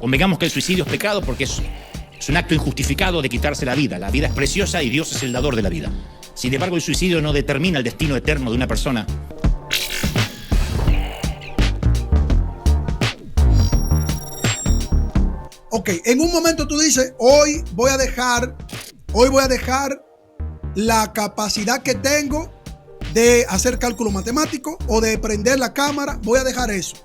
Convengamos que el suicidio es pecado porque es un acto injustificado de quitarse la vida. La vida es preciosa y Dios es el dador de la vida. Sin embargo, el suicidio no determina el destino eterno de una persona. Ok, en un momento tú dices, hoy voy a dejar la capacidad que tengo de hacer cálculo matemático o de prender la cámara, voy a dejar eso.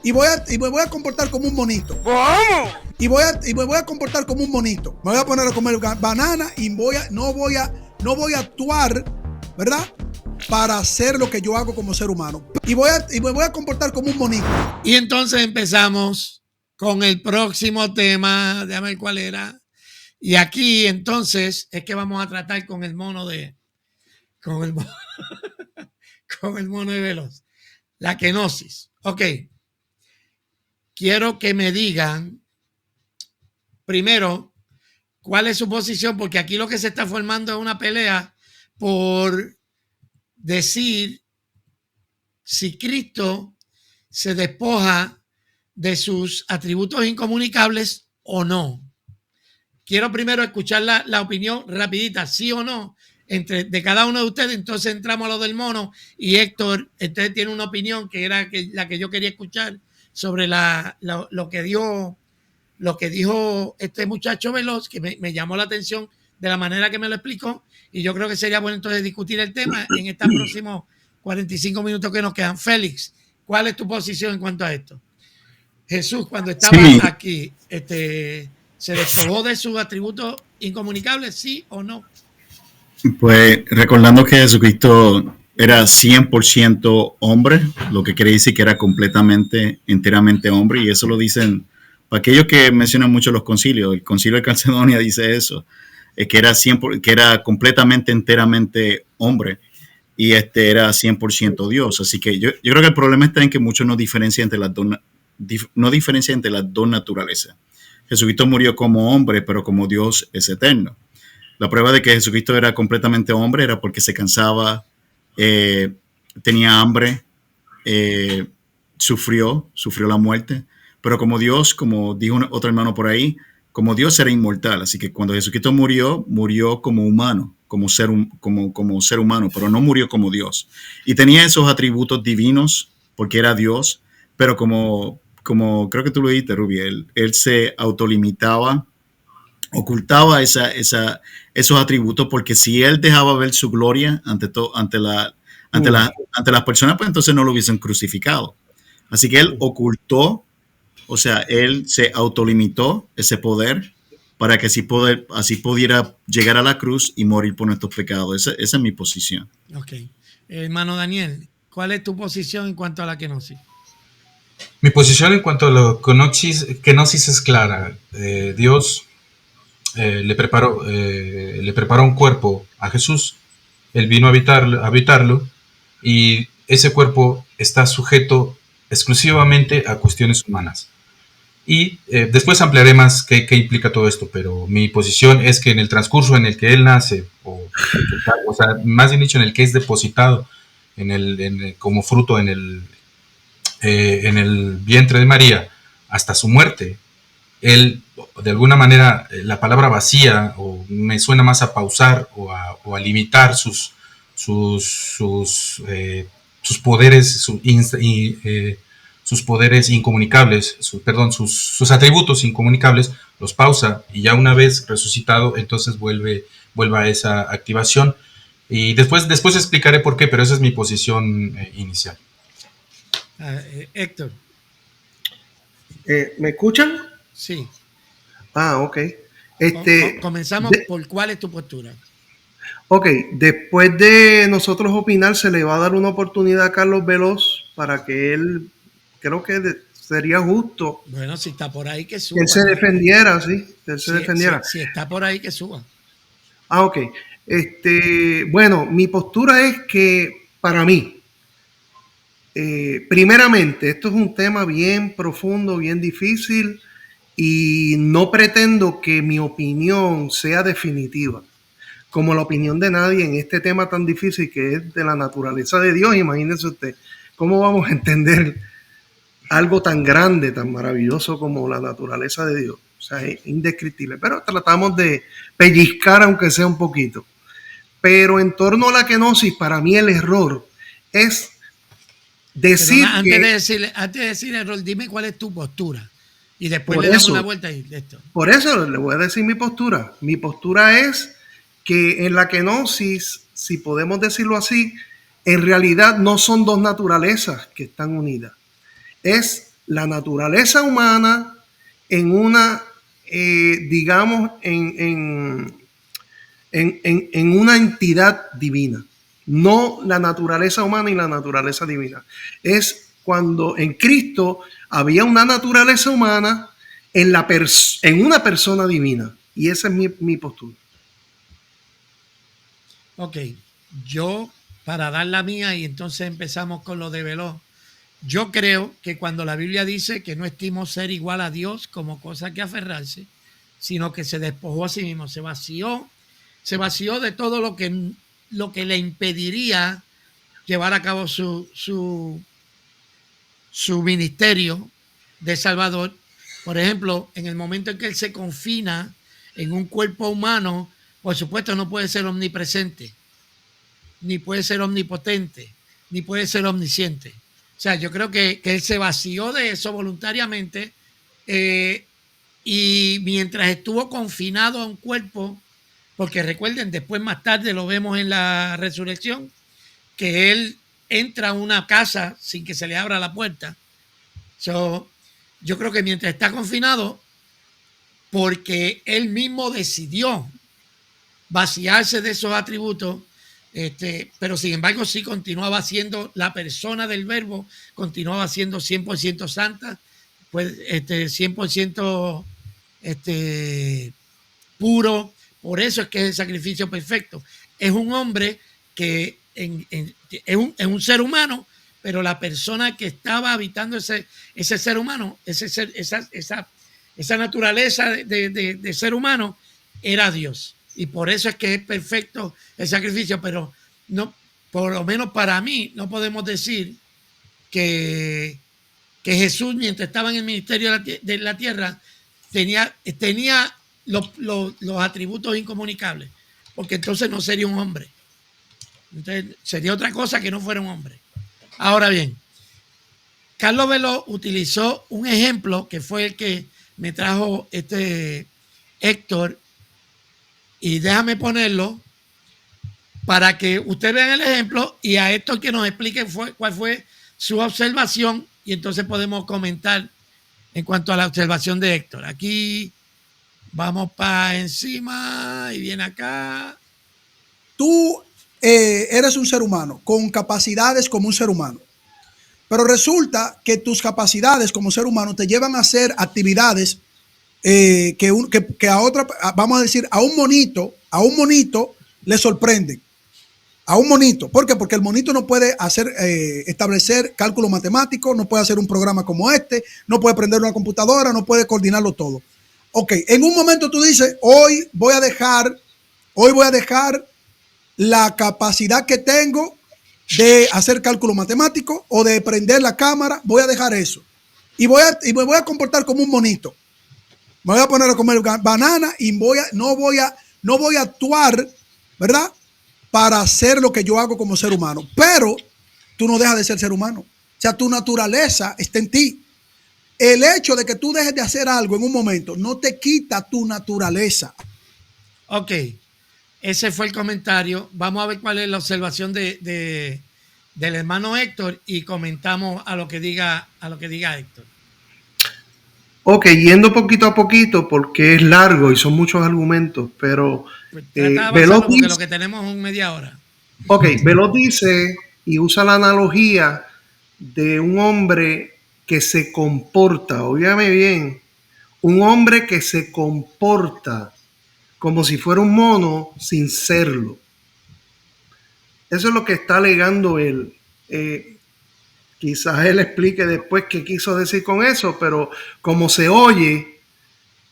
Y me voy a comportar como un monito. ¿Cómo? Y me voy a comportar como un monito. Me voy a poner a comer banana y no voy a actuar, ¿verdad? Para hacer lo que yo hago como ser humano. Y me voy a comportar como un monito. Y entonces empezamos con el próximo tema. Déjame ver cuál era. Y aquí entonces es que vamos a tratar con el mono de Veloz. La kenosis. Ok. Quiero que me digan primero cuál es su posición, porque aquí lo que se está formando es una pelea por decir si Cristo se despoja de sus atributos incomunicables o no. Quiero primero escuchar la opinión rapidita, sí o no, de cada uno de ustedes. Entonces entramos a lo del mono y Héctor, usted tiene una opinión que era la que yo quería escuchar sobre lo que dijo este muchacho Veloz, que me llamó la atención de la manera que me lo explicó, y yo creo que sería bueno entonces discutir el tema en estos próximos 45 minutos que nos quedan. Félix, ¿cuál es tu posición en cuanto a esto? Jesús, cuando estaba aquí, ¿se despojó de sus atributos incomunicables, sí o no? Pues recordando que Jesucristo era 100% hombre, lo que quiere decir que era enteramente hombre, y eso lo dicen, para aquellos que mencionan mucho los concilios, el concilio de Calcedonia dice eso, que era completamente, enteramente hombre, y era 100% Dios. Así que yo creo que el problema está en que muchos no diferencian entre las dos naturalezas. Jesucristo murió como hombre, pero como Dios es eterno. La prueba de que Jesucristo era completamente hombre era porque se cansaba, tenía hambre, sufrió la muerte, pero como Dios, como dijo otro hermano por ahí, como Dios era inmortal. Así que cuando Jesucristo murió como humano, como ser humano, pero no murió como Dios. Y tenía esos atributos divinos porque era Dios, pero como creo que tú lo dijiste, Ruby, él se autolimitaba, ocultaba esos atributos, porque si él dejaba ver su gloria ante las personas, pues entonces no lo hubiesen crucificado. Así que él ocultó, o sea, él se autolimitó ese poder para que así pudiera llegar a la cruz y morir por nuestros pecados. Esa es mi posición. Ok. Hermano Daniel, ¿cuál es tu posición en cuanto a la kenosis? Mi posición en cuanto a la kenosis es clara. Dios le preparó un cuerpo a Jesús. Él vino a habitarlo, y ese cuerpo está sujeto exclusivamente a cuestiones humanas. Y después ampliaré más qué implica todo esto, pero mi posición es que en el transcurso en el que él nace, o sea, más bien dicho, en el que es depositado como fruto en el vientre de María, hasta su muerte, él, de alguna manera, la palabra vacía, o me suena más a pausar o a limitar sus poderes, sus poderes incomunicables, sus atributos incomunicables, los pausa, y ya una vez resucitado, entonces vuelve a esa activación. Y después explicaré por qué, pero esa es mi posición inicial. Héctor. ¿Me escuchan? Sí. Ok. Comenzamos por cuál es tu postura. Ok, después de nosotros opinar, se le va a dar una oportunidad a Carlos Veloz para que él, creo que sería justo. Bueno, si está por ahí, que suba. Que él se defendiera, sí. Que él se defendiera. Si está por ahí, que suba. Ok. Bueno, mi postura es que, para mí, primeramente, esto es un tema bien profundo, bien difícil, y no pretendo que mi opinión sea definitiva, como la opinión de nadie en este tema tan difícil que es de la naturaleza de Dios. Imagínense usted, ¿cómo vamos a entender algo tan grande, tan maravilloso como la naturaleza de Dios. O sea, es indescriptible. Pero tratamos de pellizcar aunque sea un poquito. Pero en torno a la kenosis, para mí el error es decir Perdona, que... antes de decir error, dime cuál es tu postura. Y después Por le damos eso, una vuelta y esto. Por eso le voy a decir mi postura. Mi postura es que en la kenosis, si podemos decirlo así, en realidad no son dos naturalezas que están unidas. Es la naturaleza humana en una, digamos, en una entidad divina. No la naturaleza humana y la naturaleza divina. Es cuando en Cristo había una naturaleza humana en una persona divina. Y esa es mi postura. Ok, yo para dar la mía y entonces empezamos con lo de Veloz. Yo creo que cuando la Biblia dice que no estimó ser igual a Dios como cosa que aferrarse, sino que se despojó a sí mismo, se vació de todo lo que le impediría llevar a cabo su ministerio de Salvador. Por ejemplo, en el momento en que él se confina en un cuerpo humano, por supuesto no puede ser omnipresente, ni puede ser omnipotente, ni puede ser omnisciente. O sea, yo creo que él se vació de eso voluntariamente y mientras estuvo confinado a un cuerpo, porque recuerden, después más tarde lo vemos en la resurrección, que él entra a una casa sin que se le abra la puerta. Yo creo que mientras está confinado, porque él mismo decidió vaciarse de esos atributos, pero sin embargo sí continuaba siendo la persona del verbo, continuaba siendo 100% santa, pues 100% puro. Por eso es que es el sacrificio perfecto. Es un hombre que es un ser humano, pero la persona que estaba habitando ese ser humano, esa naturaleza de ser humano, era Dios. Y por eso es que es perfecto el sacrificio, pero no, por lo menos para mí, no podemos decir que Jesús, mientras estaba en el ministerio de la tierra, tenía los atributos incomunicables, porque entonces no sería un hombre. Entonces sería otra cosa que no fuera un hombre. Ahora bien, Carlos Veloz utilizó un ejemplo que fue el que me trajo Héctor, y déjame ponerlo para que ustedes vean el ejemplo y a Héctor que nos explique cuál fue su observación y entonces podemos comentar en cuanto a la observación de Héctor. Aquí vamos para encima y viene acá. Tú eres un ser humano con capacidades como un ser humano, pero resulta que tus capacidades como ser humano te llevan a hacer actividades que a otra, vamos a decir, a un monito le sorprenden. A un monito. ¿Por qué? Porque el monito no puede establecer cálculo matemático, no puede hacer un programa como este, no puede prender una computadora, no puede coordinarlo todo. Ok, en un momento tú dices, hoy voy a dejar la capacidad que tengo de hacer cálculo matemático o de prender la cámara, voy a dejar eso. Y me voy a comportar como un monito. Me voy a poner a comer banana y no voy a actuar, ¿verdad?, para hacer lo que yo hago como ser humano. Pero tú no dejas de ser humano. O sea, tu naturaleza está en ti. El hecho de que tú dejes de hacer algo en un momento no te quita tu naturaleza. Ok, ese fue el comentario. Vamos a ver cuál es la observación del hermano Héctor y comentamos a lo que diga Héctor. Ok, yendo poquito a poquito porque es largo y son muchos argumentos, pero Pues trata de avanzarlo porque lo que tenemos es media hora. Ok, Veloz dice y usa la analogía de un hombre que se comporta, óigame bien, un hombre que se comporta como si fuera un mono sin serlo. Eso es lo que está alegando él. Quizás él explique después qué quiso decir con eso, pero como se oye,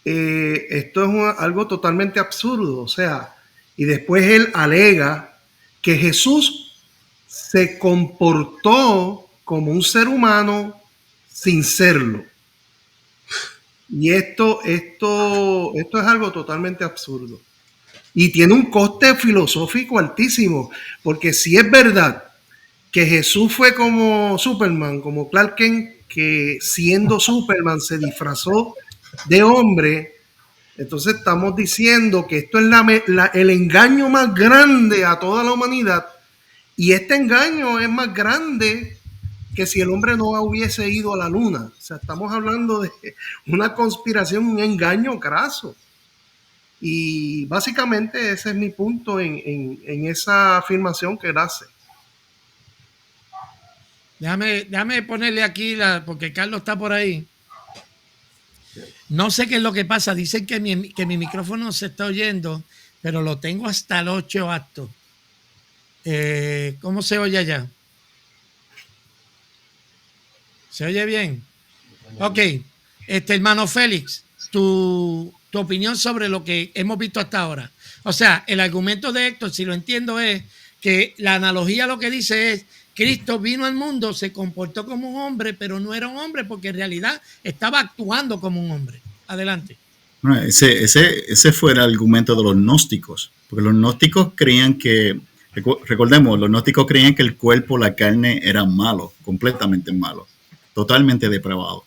esto es algo totalmente absurdo. O sea, y después él alega que Jesús se comportó como un ser humano sin serlo. Y esto es algo totalmente absurdo. Y tiene un coste filosófico altísimo, porque si es verdad que Jesús fue como Superman, como Clark Kent, que siendo Superman se disfrazó de hombre, entonces estamos diciendo que esto es el engaño más grande a toda la humanidad, y este engaño es más grande que si el hombre no hubiese ido a la luna. O sea, estamos hablando de una conspiración, un engaño graso. Y básicamente ese es mi punto en esa afirmación que él hace. Déjame ponerle aquí, porque Carlos está por ahí. No sé qué es lo que pasa. Dicen que mi micrófono se está oyendo, pero lo tengo hasta el 8 alto. ¿Cómo se oye allá? ¿Se oye bien? Ok. Hermano Félix, tu opinión sobre lo que hemos visto hasta ahora. O sea, el argumento de Héctor, si lo entiendo, es que la analogía lo que dice es: Cristo vino al mundo, se comportó como un hombre, pero no era un hombre porque en realidad estaba actuando como un hombre. Adelante. Bueno, ese fue el argumento de los gnósticos, porque los gnósticos creían que, recordemos, los gnósticos creían que el cuerpo, la carne, era malo, completamente malo, totalmente depravado.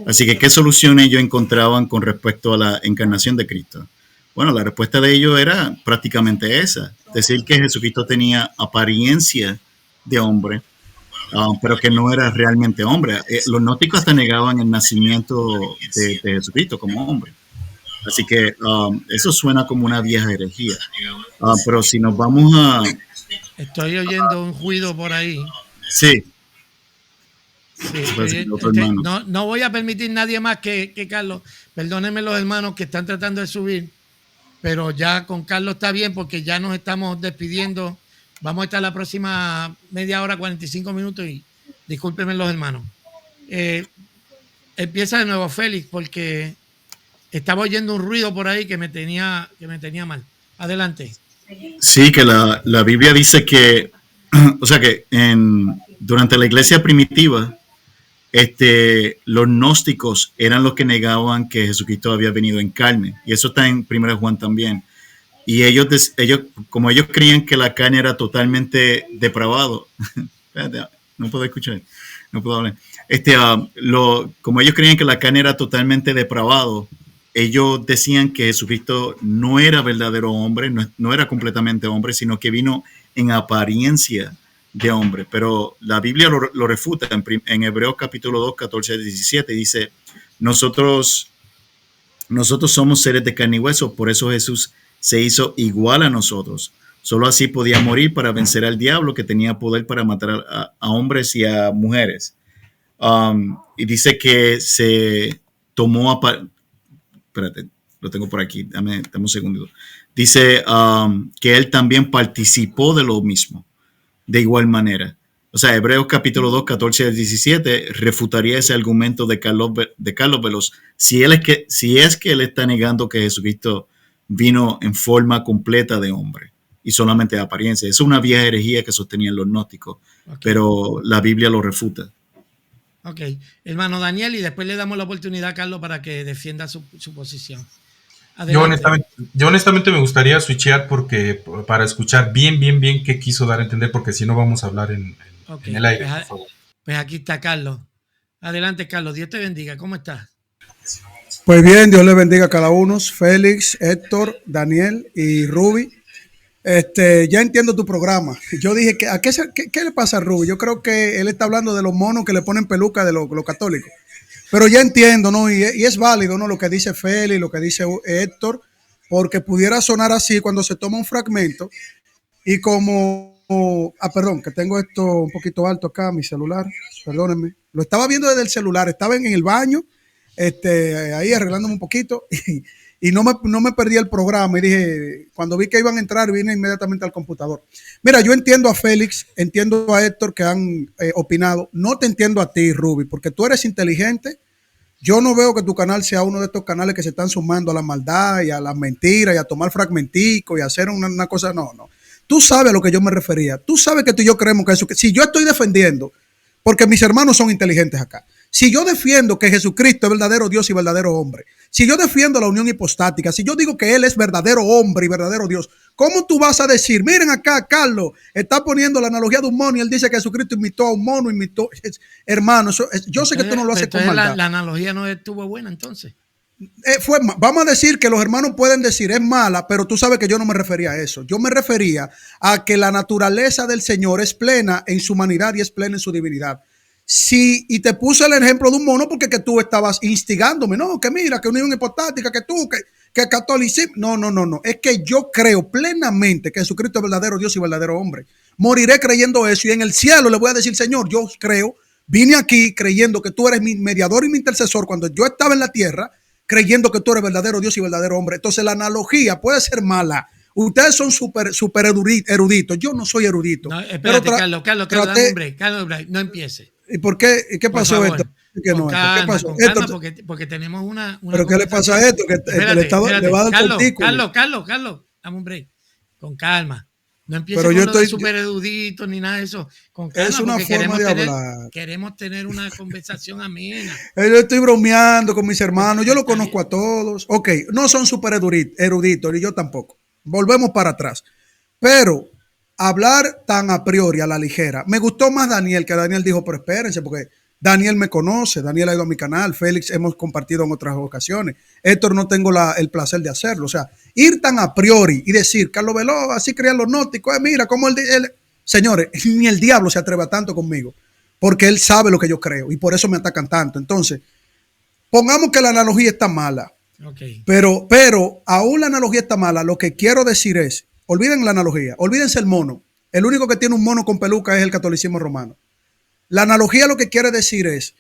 Así que, ¿qué solución ellos encontraban con respecto a la encarnación de Cristo? Bueno, la respuesta de ellos era prácticamente esa, decir que Jesucristo tenía apariencia de hombre, pero que no era realmente hombre. Los gnósticos hasta negaban el nacimiento de Jesucristo como hombre. Así que eso suena como una vieja herejía. Pero si nos vamos a... Estoy oyendo un ruido por ahí. Sí. No voy a permitir nadie más que Carlos. Perdónenme los hermanos que están tratando de subir, pero ya con Carlos está bien porque ya nos estamos despidiendo. Vamos a estar la próxima media hora, 45 minutos, y discúlpenme los hermanos. Empieza de nuevo Félix, porque estaba oyendo un ruido por ahí que me tenía mal. Adelante. Sí, que la Biblia dice que, o sea que durante la iglesia primitiva, los gnósticos eran los que negaban que Jesucristo había venido en carne. Y eso está en 1 Juan también. Y ellos, como ellos creían que la carne era totalmente depravado, no puedo escuchar, no puedo hablar. Como ellos creían que la carne era totalmente depravado, ellos decían que Jesucristo no era verdadero hombre, no era completamente hombre, sino que vino en apariencia de hombre. Pero la Biblia lo refuta en Hebreos capítulo 2, 14 al 17, dice: nosotros somos seres de carne y hueso, por eso Jesús se hizo igual a nosotros. Solo así podía morir para vencer al diablo, que tenía poder para matar a hombres y a mujeres. Y dice que se tomó espérate, lo tengo por aquí, dame un segundo. Dice que él también participó de lo mismo, de igual manera. O sea, Hebreos capítulo 2, 14 al 17 refutaría ese argumento de Carlos Veloz, si es que él está negando que Jesucristo vino en forma completa de hombre y solamente de apariencia. Es una vieja herejía que sostenían los gnósticos, okay, pero la Biblia lo refuta. Ok, hermano Daniel, y después le damos la oportunidad a Carlos para que defienda su posición. Yo honestamente me gustaría switchear para escuchar bien qué quiso dar a entender, porque si no vamos a hablar en el aire, por favor. Pues aquí está Carlos. Adelante, Carlos. Dios te bendiga. ¿Cómo estás? Pues bien, Dios le bendiga a cada uno. Félix, Héctor, Daniel y Ruby. Ya entiendo tu programa. Yo dije, ¿qué le pasa a Ruby? Yo creo que él está hablando de los monos que le ponen peluca de los católicos. Pero ya entiendo, ¿no? Y es válido, ¿no? Lo que dice Félix, lo que dice Héctor, porque pudiera sonar así cuando se toma un fragmento y como... perdón, que tengo esto un poquito alto acá, mi celular, perdónenme. Lo estaba viendo desde el celular, estaba en el baño, ahí arreglándome un poquito y no me perdí el programa y dije, cuando vi que iban a entrar, vine inmediatamente al computador. Mira, yo entiendo a Félix, entiendo a Héctor que han opinado, no te entiendo a ti, Ruby, porque tú eres inteligente. Yo no veo que tu canal sea uno de estos canales que se están sumando a la maldad y a las mentiras y a tomar fragmenticos y a hacer una cosa, no. Tú sabes a lo que yo me refería. Tú sabes que tú y yo creemos que eso, que si yo estoy defendiendo, porque mis hermanos son inteligentes acá, Si yo defiendo que Jesucristo es verdadero Dios y verdadero hombre, si yo defiendo la unión hipostática, si yo digo que Él es verdadero hombre y verdadero Dios, ¿cómo tú vas a decir, miren acá, Carlos, está poniendo la analogía de un mono y él dice que Jesucristo imitó a un mono, hermano, yo sé que tú no lo haces con maldad. La analogía no estuvo buena entonces. Vamos a decir que los hermanos pueden decir es mala, pero tú sabes que yo no me refería a eso. Yo me refería a que la naturaleza del Señor es plena en su humanidad y es plena en su divinidad. Sí, y te puse el ejemplo de un mono porque que tú estabas instigándome, no, que mira, que unión hipostática, que catolicismo. No. Es que yo creo plenamente que Jesucristo es verdadero Dios y verdadero hombre. Moriré creyendo eso y en el cielo le voy a decir, Señor, yo creo, vine aquí creyendo que tú eres mi mediador y mi intercesor cuando yo estaba en la tierra, creyendo que tú eres verdadero Dios y verdadero hombre. Entonces la analogía puede ser mala. Ustedes son súper eruditos. Yo no soy erudito. No, espérate, Carlos, no empiece. ¿Y por qué? ¿Qué pasó esto? ¿Qué pasó? Calma, porque tenemos una ¿Pero qué le pasa a esto? Que el Estado le va a dar Carlos, dame un break. Con calma. No empiece con lo de súper erudito ni nada de eso. Con calma, es una forma de hablar. Queremos tener una conversación amena. Yo estoy bromeando con mis hermanos. Yo los conozco a todos. Ok, no son súper eruditos y yo tampoco. Volvemos para atrás. Pero hablar tan a priori, a la ligera. Me gustó más Daniel, que Daniel dijo, pero espérense, porque Daniel me conoce, Daniel ha ido a mi canal, Félix hemos compartido en otras ocasiones. Héctor no tengo el placer de hacerlo. O sea, ir tan a priori y decir, Carlos Veló, así creían los gnósticos, mira cómo señores, ni el diablo se atreve a tanto conmigo, porque él sabe lo que yo creo y por eso me atacan tanto. Entonces, pongamos que la analogía está mala. Okay. Pero aún la analogía está mala. Lo que quiero decir es, olviden la analogía, olvídense el mono. El único que tiene un mono con peluca es el catolicismo romano. La analogía lo que quiere decir es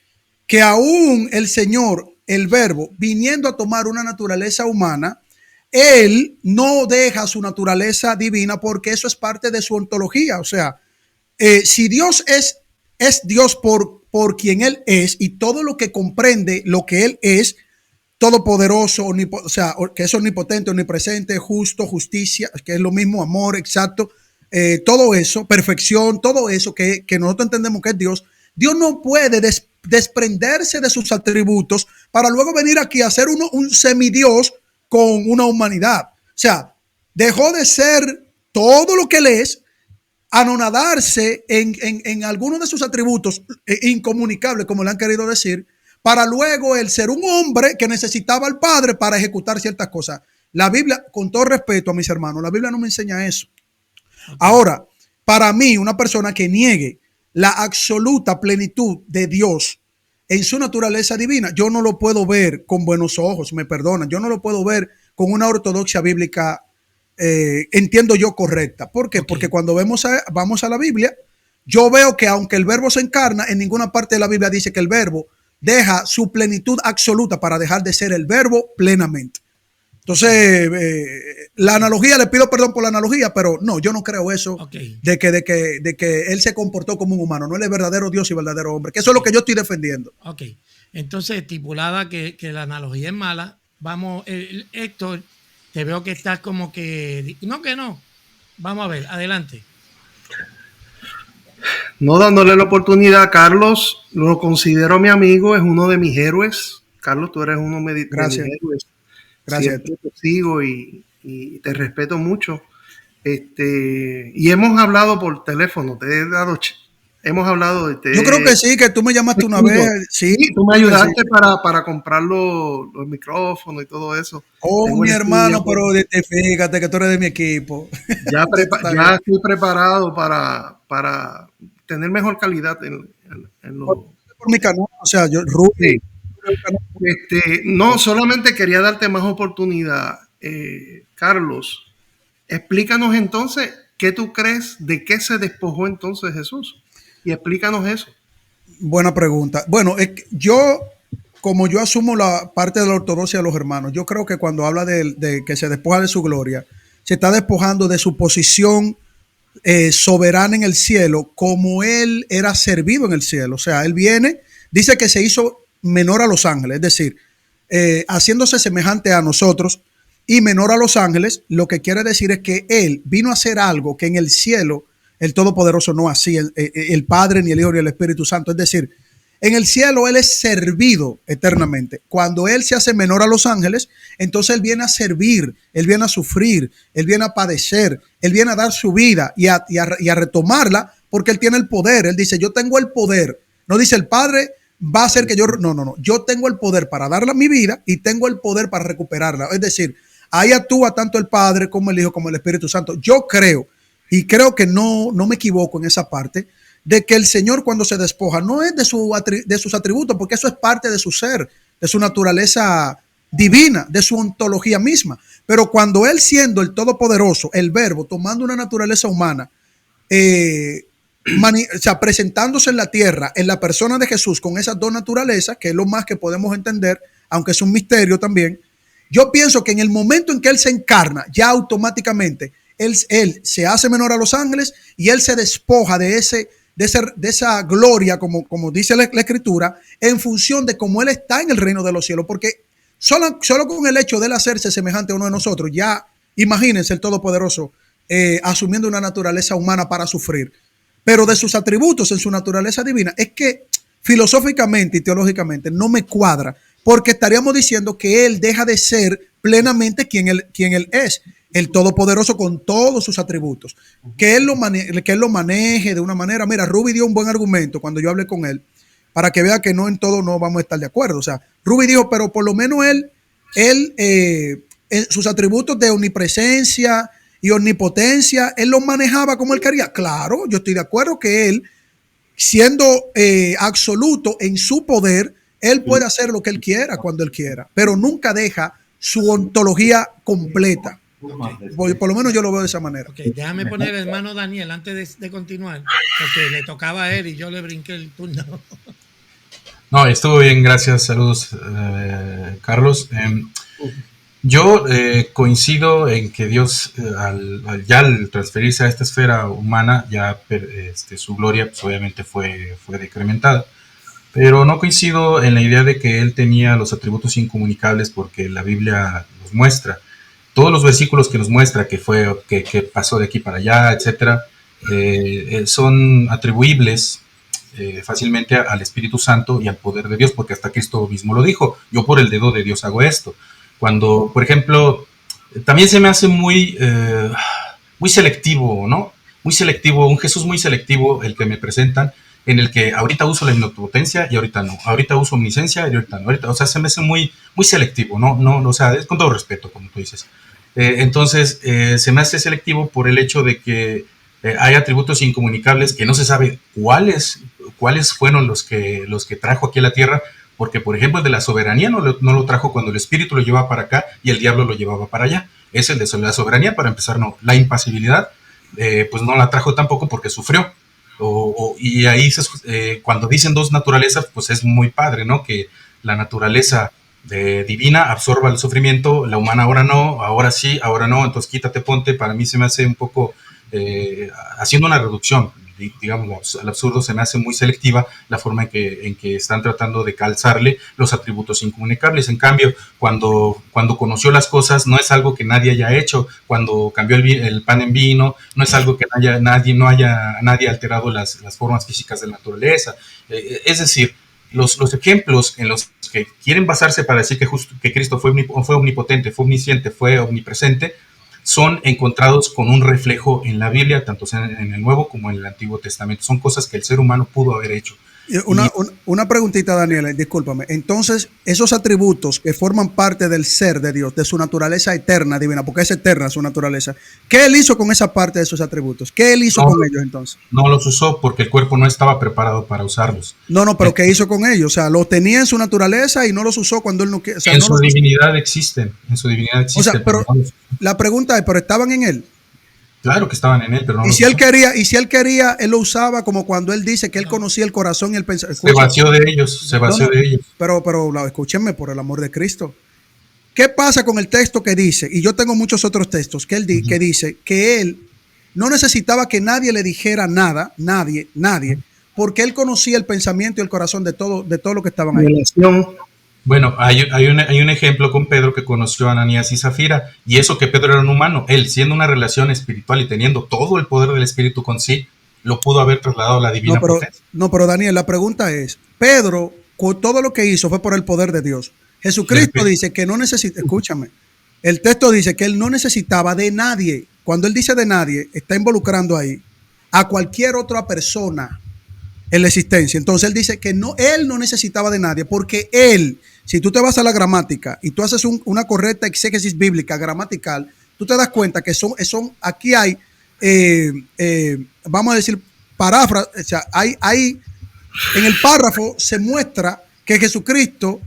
que aún el Señor, el Verbo, viniendo a tomar una naturaleza humana, Él no deja su naturaleza divina porque eso es parte de su ontología. O sea, si Dios es Dios por quien Él es y todo lo que comprende lo que Él es, todopoderoso, o sea, que es omnipotente, omnipresente, justo, justicia, que es lo mismo, amor, exacto, todo eso, perfección, todo eso que nosotros entendemos que es Dios. Dios no puede desprenderse de sus atributos para luego venir aquí a ser un semidios con una humanidad. O sea, dejó de ser todo lo que Él es, anonadarse en algunos de sus atributos incomunicables, como le han querido decir, para luego él ser un hombre que necesitaba al Padre para ejecutar ciertas cosas. La Biblia, con todo respeto a mis hermanos, la Biblia no me enseña eso. Okay. Ahora, para mí, una persona que niegue la absoluta plenitud de Dios en su naturaleza divina, yo no lo puedo ver con buenos ojos, me perdonan, yo no lo puedo ver con una ortodoxia bíblica, entiendo yo, correcta. ¿Por qué? Okay. Porque cuando vamos a la Biblia, yo veo que aunque el verbo se encarna, en ninguna parte de la Biblia dice que el verbo deja su plenitud absoluta para dejar de ser el verbo plenamente. Entonces, la analogía, le pido perdón por la analogía, pero no, yo no creo eso. Okay. de que él se comportó como un humano. No, él es verdadero Dios y verdadero hombre, que eso es lo que yo estoy defendiendo. Ok, entonces, estipulada que la analogía es mala, vamos, Héctor, te veo que estás como que no. Vamos a ver, adelante. No dándole la oportunidad a Carlos, lo considero mi amigo, es uno de mis héroes. Carlos, tú eres uno de mis héroes. Gracias. Siempre te sigo y te respeto mucho. Y hemos hablado por teléfono, hemos hablado de... Yo creo que sí, que tú me llamaste una vez. Sí, tú me ayudaste para comprar los micrófonos y todo eso. Oh, mi hermano, pero fíjate que tú eres de mi equipo. Ya estoy preparado para tener mejor calidad en por mi canal, o sea, yo Ruby. No, solamente quería darte más oportunidad. Carlos, explícanos entonces qué tú crees, de qué se despojó entonces Jesús, y explícanos eso. Buena pregunta. Bueno, como yo asumo la parte de la ortodoxia de los hermanos, yo creo que cuando habla de que se despoja de su gloria, se está despojando de su posición soberana en el cielo, como él era servido en el cielo. O sea, él viene, dice que se hizo menor a los ángeles, es decir, haciéndose semejante a nosotros y menor a los ángeles. Lo que quiere decir es que él vino a hacer algo que en el cielo el Todopoderoso no hacía, el Padre, ni el Hijo, ni el Espíritu Santo. Es decir, En el cielo Él es servido eternamente. Cuando Él se hace menor a los ángeles, entonces Él viene a servir, Él viene a sufrir, Él viene a padecer, Él viene a dar su vida y a retomarla porque Él tiene el poder. Él dice, yo tengo el poder. No dice el Padre va a hacer que yo... No. Yo tengo el poder para darle mi vida y tengo el poder para recuperarla. Es decir, ahí actúa tanto el Padre como el Hijo como el Espíritu Santo. Yo creo, y creo que no me equivoco en esa parte, de que el Señor cuando se despoja no es de sus atributos, porque eso es parte de su ser, de su naturaleza divina, de su ontología misma. Pero cuando Él, siendo el Todopoderoso, el Verbo, tomando una naturaleza humana, o sea, presentándose en la tierra, en la persona de Jesús, con esas dos naturalezas, que es lo más que podemos entender, aunque es un misterio también, yo pienso que en el momento en que Él se encarna, ya automáticamente, Él se hace menor a los ángeles y Él se despoja de esa gloria, como dice la Escritura, en función de cómo Él está en el reino de los cielos. Porque solo con el hecho de Él hacerse semejante a uno de nosotros, ya imagínense el Todopoderoso asumiendo una naturaleza humana para sufrir. Pero de sus atributos en su naturaleza divina, es que filosóficamente y teológicamente no me cuadra, porque estaríamos diciendo que Él deja de ser plenamente quien él es, el Todopoderoso con todos sus atributos. Que Él lo maneje de una manera. Mira, Ruby dio un buen argumento cuando yo hablé con él, para que vea que no en todo no vamos a estar de acuerdo. O sea, Ruby dijo, pero por lo menos sus atributos de omnipresencia y omnipotencia, Él los manejaba como Él quería. Claro, yo estoy de acuerdo que Él, siendo absoluto en su poder, Él puede hacer lo que Él quiera cuando Él quiera, pero nunca deja su ontología completa. Por lo menos yo lo veo de esa manera. Ok, déjame poner el hermano Daniel antes de continuar, porque le tocaba a él y yo le brinqué el turno. No, estuvo bien, gracias. Saludos, Carlos. Yo coincido en que Dios, al transferirse a esta esfera humana, ya su gloria pues, obviamente fue decrementada. Pero no coincido en la idea de que Él tenía los atributos incomunicables, porque la Biblia los muestra. Todos los versículos que nos muestra que pasó de aquí para allá, etcétera, son atribuibles fácilmente al Espíritu Santo y al poder de Dios, porque hasta Cristo mismo lo dijo: yo por el dedo de Dios hago esto. Cuando, por ejemplo, también se me hace muy selectivo, ¿no? Muy selectivo, un Jesús muy selectivo el que me presentan, en el que ahorita uso la omnipotencia y ahorita no, ahorita uso omnisciencia y ahorita no, o sea, se me hace muy selectivo, ¿no? O sea, es con todo respeto, como tú dices. Entonces, se me hace selectivo por el hecho de que hay atributos incomunicables que no se sabe cuáles fueron los que trajo aquí a la tierra, porque, por ejemplo, el de la soberanía no lo trajo cuando el Espíritu lo llevaba para acá y el diablo lo llevaba para allá. Es el de la soberanía, para empezar, no. La impasibilidad, pues no la trajo tampoco porque sufrió. Y ahí, cuando dicen dos naturalezas, pues es muy padre, ¿no? Que la naturaleza divina absorba el sufrimiento, la humana ahora no, ahora sí, ahora no, entonces quítate, ponte. Para mí se me hace un poco, haciendo una reducción, digamos, al absurdo, se me hace muy selectiva la forma en que están tratando de calzarle los atributos incomunicables. En cambio, cuando conoció las cosas, no es algo que nadie haya hecho. Cuando cambió el pan en vino, no es algo que nadie alterado las formas físicas de la naturaleza. Es decir, los ejemplos en los que quieren basarse para decir que Cristo fue omnipotente, fue omnisciente, fue omnipresente, son encontrados con un reflejo en la Biblia, tanto en el Nuevo como en el Antiguo Testamento. Son cosas que el ser humano pudo haber hecho. Una preguntita, Daniel, discúlpame. Entonces, esos atributos que forman parte del ser de Dios, de su naturaleza eterna, divina, porque es eterna su naturaleza, ¿qué Él hizo con esa parte de sus atributos? ¿Qué Él hizo con ellos entonces? No los usó porque el cuerpo no estaba preparado para usarlos. No, pero ¿qué hizo con ellos? O sea, los tenía en su naturaleza y no los usó cuando Él no quiere. O sea, en su divinidad existen. O sea, pero la pregunta es, ¿pero estaban en Él? Claro que estaban en Él, pero no. Y si Él quería, Él lo usaba, como cuando Él dice que Él conocía el corazón y el pensamiento. Se vació de ellos, de ellos. Pero escúchenme, por el amor de Cristo. ¿Qué pasa con el texto que dice, y yo tengo muchos otros textos, que dice que Él no necesitaba que nadie le dijera nada, nadie, porque Él conocía el pensamiento y el corazón de todo lo que estaban ahí? Bueno, hay un ejemplo con Pedro, que conoció a Ananías y Zafira, y eso que Pedro era un humano. Él, siendo una relación espiritual y teniendo todo el poder del Espíritu con sí, lo pudo haber trasladado a la divina potencia. No, pero Daniel, la pregunta es, Pedro, con todo lo que hizo fue por el poder de Dios. Jesucristo dice que no necesita, escúchame, el texto dice que él no necesitaba de nadie. Cuando él dice de nadie, está involucrando ahí a cualquier otra persona en la existencia. Entonces él dice que no, él no necesitaba de nadie, porque él, si tú te vas a la gramática y tú haces una correcta exégesis bíblica gramatical, tú te das cuenta que aquí hay, vamos a decir, paráfrasis, o sea, hay, en el párrafo se muestra que Jesucristo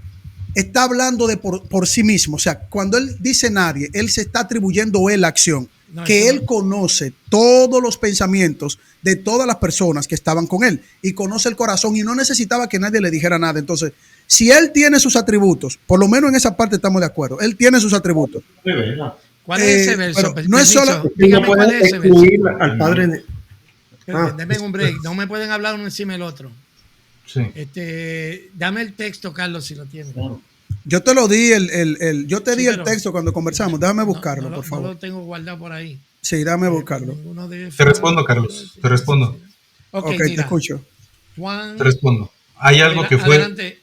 está hablando de por sí mismo. O sea, cuando él dice nadie, él se está atribuyendo él la acción. No, que él conoce todos los pensamientos de todas las personas que estaban con él y conoce el corazón y no necesitaba que nadie le dijera nada. Entonces, si él tiene sus atributos, por lo menos en esa parte estamos de acuerdo, él tiene sus atributos. ¿Cuál es ese verso? No es solo... Dígame cuál es ese verso. Al Padre... Denme un break, no me pueden hablar uno encima del otro. Sí. Dame el texto, Carlos, si lo tienes. Yo te lo di, yo te di el texto cuando conversamos. Déjame buscarlo, por favor. No lo tengo guardado por ahí. Sí, déjame buscarlo. Te respondo, Carlos. Te respondo. Ok, mira, te escucho. Juan, te respondo. Hay algo que fue... Adelante.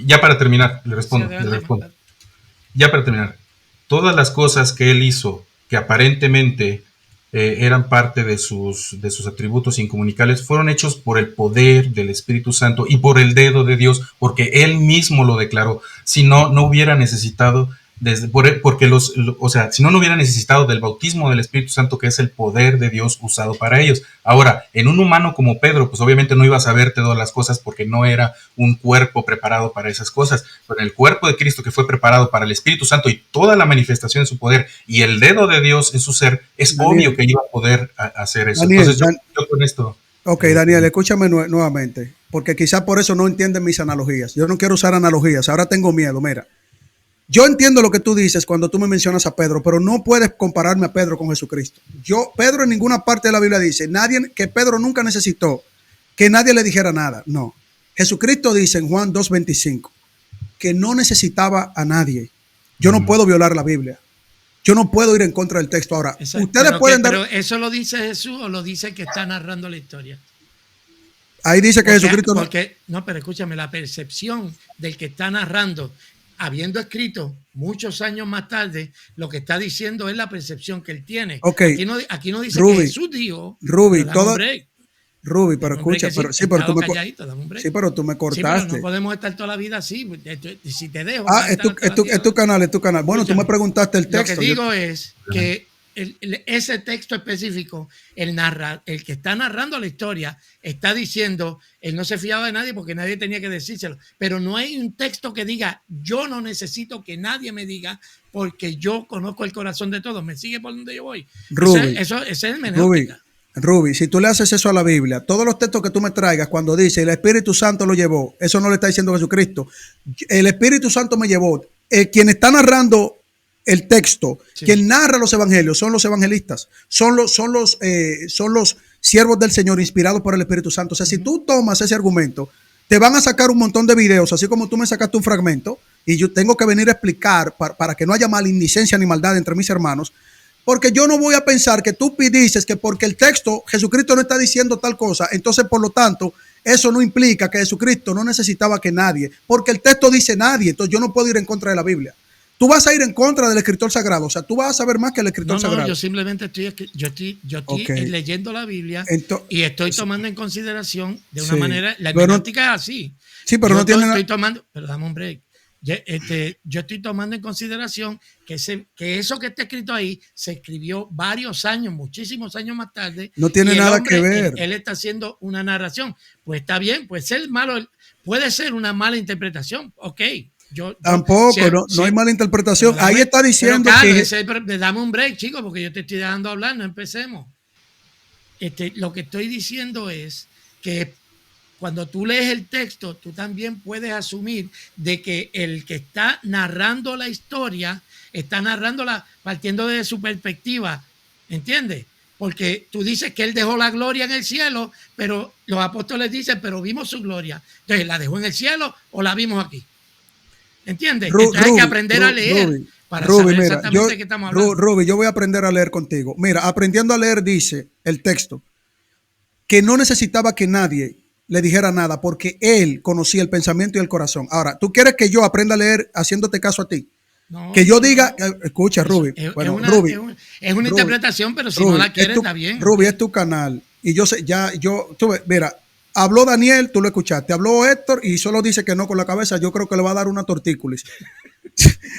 Ya para terminar, le respondo. Sí, adelante, le respondo. Ya para terminar. Todas las cosas que él hizo, que aparentemente eran parte de sus atributos incomunicables, fueron hechos por el poder del Espíritu Santo y por el dedo de Dios, porque él mismo lo declaró. Si no, no hubiera necesitado, si no hubiera necesitado del bautismo del Espíritu Santo, que es el poder de Dios usado para ellos. Ahora, en un humano como Pedro, pues obviamente no iba a saber todas las cosas porque no era un cuerpo preparado para esas cosas, pero el cuerpo de Cristo que fue preparado para el Espíritu Santo y toda la manifestación de su poder y el dedo de Dios en su ser, es Daniel, obvio que iba a poder hacer eso. Daniel, entonces yo con esto... Ok, Daniel, escúchame nuevamente, porque quizás por eso no entienden mis analogías. Yo no quiero usar analogías, ahora tengo miedo, mira. Yo entiendo lo que tú dices cuando tú me mencionas a Pedro, pero no puedes compararme a Pedro con Jesucristo. Pedro en ninguna parte de la Biblia dice que Pedro nunca necesitó que nadie le dijera nada. No. Jesucristo dice en Juan 2:25 que no necesitaba a nadie. Yo no puedo violar la Biblia. Yo no puedo ir en contra del texto. Ahora, exacto, ustedes pueden dar... ¿Pero eso lo dice Jesús o lo dice que está narrando la historia? Ahí dice que Jesucristo... No, pero escúchame, la percepción del que está narrando, habiendo escrito muchos años más tarde, lo que está diciendo es la percepción que él tiene. Okay. Aquí no dice Ruby, que Jesús dijo. Ruby, pero escucha, pero tú me cortaste. Sí, pero no podemos estar toda la vida así. Si te dejo. Es tu canal. Bueno, escúchame, tú me preguntaste el texto. Lo que digo es que ese texto específico, el que está narrando la historia está diciendo, él no se fiaba de nadie porque nadie tenía que decírselo, pero no hay un texto que diga, yo no necesito que nadie me diga porque yo conozco el corazón de todos. ¿Me sigue por donde yo voy? Ruby, eso es hermenéutica. Ruby, si tú le haces eso a la Biblia, todos los textos que tú me traigas cuando dice el Espíritu Santo lo llevó, eso no le está diciendo Jesucristo. El Espíritu Santo me llevó. Quien está narrando el texto, sí, quien narra los evangelios son los evangelistas, son los siervos del Señor inspirados por el Espíritu Santo. O sea, si tú tomas ese argumento, te van a sacar un montón de videos, así como tú me sacaste un fragmento y yo tengo que venir a explicar para que no haya malediciencia ni maldad entre mis hermanos. Porque yo no voy a pensar que tú dices que porque el texto, Jesucristo no está diciendo tal cosa, entonces por lo tanto, eso no implica que Jesucristo no necesitaba que nadie, porque el texto dice nadie, entonces yo no puedo ir en contra de la Biblia. Tú vas a ir en contra del escritor sagrado, o sea, tú vas a saber más que el escritor sagrado. No, yo simplemente estoy leyendo la Biblia y estoy tomando en consideración de una manera, la hermenéutica es así. Sí, pero pero dame un break. Yo estoy tomando en consideración que eso que está escrito ahí se escribió varios años, muchísimos años más tarde. No tiene nada que ver. Él está haciendo una narración. Pues está bien, puede ser una mala interpretación. Ok. Tampoco, no hay mala interpretación. Ahí está diciendo que... Dame un break, chicos, porque yo te estoy dejando hablar, no empecemos. Lo que estoy diciendo es que cuando tú lees el texto, tú también puedes asumir de que el que está narrando la historia está narrándola partiendo de su perspectiva, ¿entiendes? Porque tú dices que él dejó la gloria en el cielo, pero los apóstoles dicen, pero vimos su gloria. Entonces, ¿la dejó en el cielo o la vimos aquí? ¿Entiendes? Entonces hay que aprender a leer para saber exactamente qué estamos hablando. Ruby, yo voy a aprender a leer contigo. Mira, aprendiendo a leer dice el texto, que no necesitaba que nadie le dijera nada porque él conocía el pensamiento y el corazón. Ahora, ¿tú quieres que yo aprenda a leer haciéndote caso a ti? No, Que yo no, diga, no. escucha, Ruby. Bueno, Ruby, Es una Ruby, interpretación, pero si Ruby, no la quieres, está bien. Ruby, es tu canal. Y yo sé, tú ves, mira, habló Daniel, tú lo escuchaste. Habló Héctor y solo dice que no con la cabeza. Yo creo que le va a dar una tortícolis.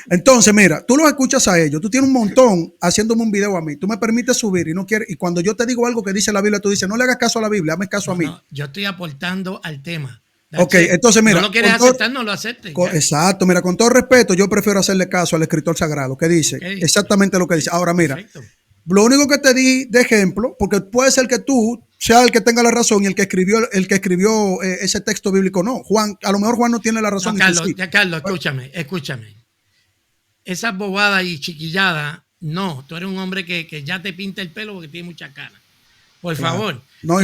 Entonces, mira, tú los escuchas a ellos. Tú tienes un montón haciéndome un video a mí. Tú me permites subir y no quieres. Y cuando yo te digo algo que dice la Biblia, tú dices, no le hagas caso a la Biblia, hazme caso a mí. No, yo estoy aportando al tema. Ok, entonces mira. No lo quieres aceptar, no lo aceptes. Exacto, mira, con todo respeto, yo prefiero hacerle caso al escritor sagrado que dice exactamente lo que dice. Ahora, mira, Perfecto. lo único que te di de ejemplo, porque puede ser que tú sea el que tenga la razón y el que escribió ese texto bíblico no. Juan, a lo mejor Juan no tiene la razón. No, Carlos, Carlos, escúchame. Esas bobadas y chiquilladas, no. Tú eres un hombre que ya te pinta el pelo porque tiene mucha cara. Por favor, no,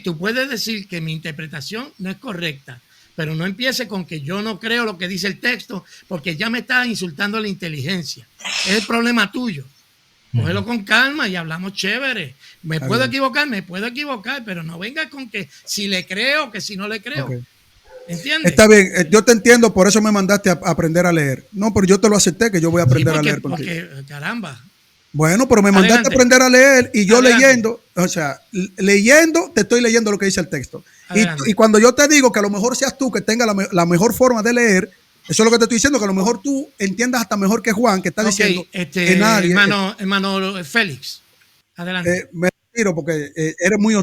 tú puedes decir que mi interpretación no es correcta, pero no empiece con que yo no creo lo que dice el texto, porque ya me estás insultando la inteligencia. Es el problema tuyo. Cógelo con calma y hablamos chévere. Me puedo equivocar, pero no vengas con que si le creo, que si no le creo. Okay. ¿Entiendes? Está bien, yo te entiendo, por eso me mandaste a aprender a leer. No, pero yo te lo acepté, que yo voy a aprender a leer contigo. Porque, caramba. Bueno, pero me mandaste a aprender a leer y yo leyendo, o sea, leyendo, te estoy leyendo lo que dice el texto. Y cuando yo te digo que a lo mejor seas tú que tenga la mejor forma de leer, eso es lo que te estoy diciendo, que a lo mejor tú entiendas hasta mejor que Juan, que está diciendo que nadie... Hermano Félix, adelante. Me retiro porque eres muy...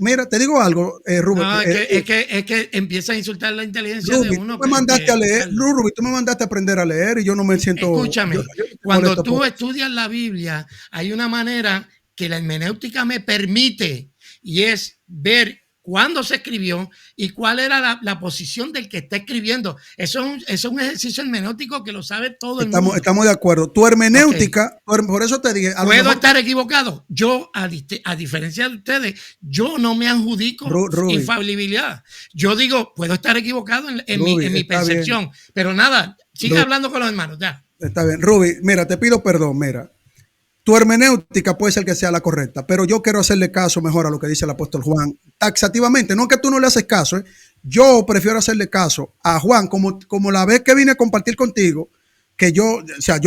mira, te digo algo, Rubén. No, es que empieza a insultar la inteligencia Ruby, de uno. Tú me mandaste a leer, Ruby, tú me mandaste a aprender a leer y yo no me siento... Escúchame, cuando tú estudias la Biblia, hay una manera que la hermenéutica me permite y es ver cuándo se escribió y cuál era la posición del que está escribiendo. Eso es un ejercicio hermenéutico que lo sabe todo el mundo. Estamos de acuerdo. Tu hermenéutica, por eso te dije... ¿Puedo estar equivocado? Yo, a diferencia de ustedes, yo no me adjudico infalibilidad. Yo digo, puedo estar equivocado en mi percepción. Bien. Pero nada, sigue hablando con los hermanos, ya. Está bien. Ruby, mira, te pido perdón, mira. Tu hermenéutica puede ser que sea la correcta, pero yo quiero hacerle caso mejor a lo que dice el apóstol Juan, taxativamente, no que tú no le haces caso, yo prefiero hacerle caso a Juan, como la vez que vine a compartir contigo, que yo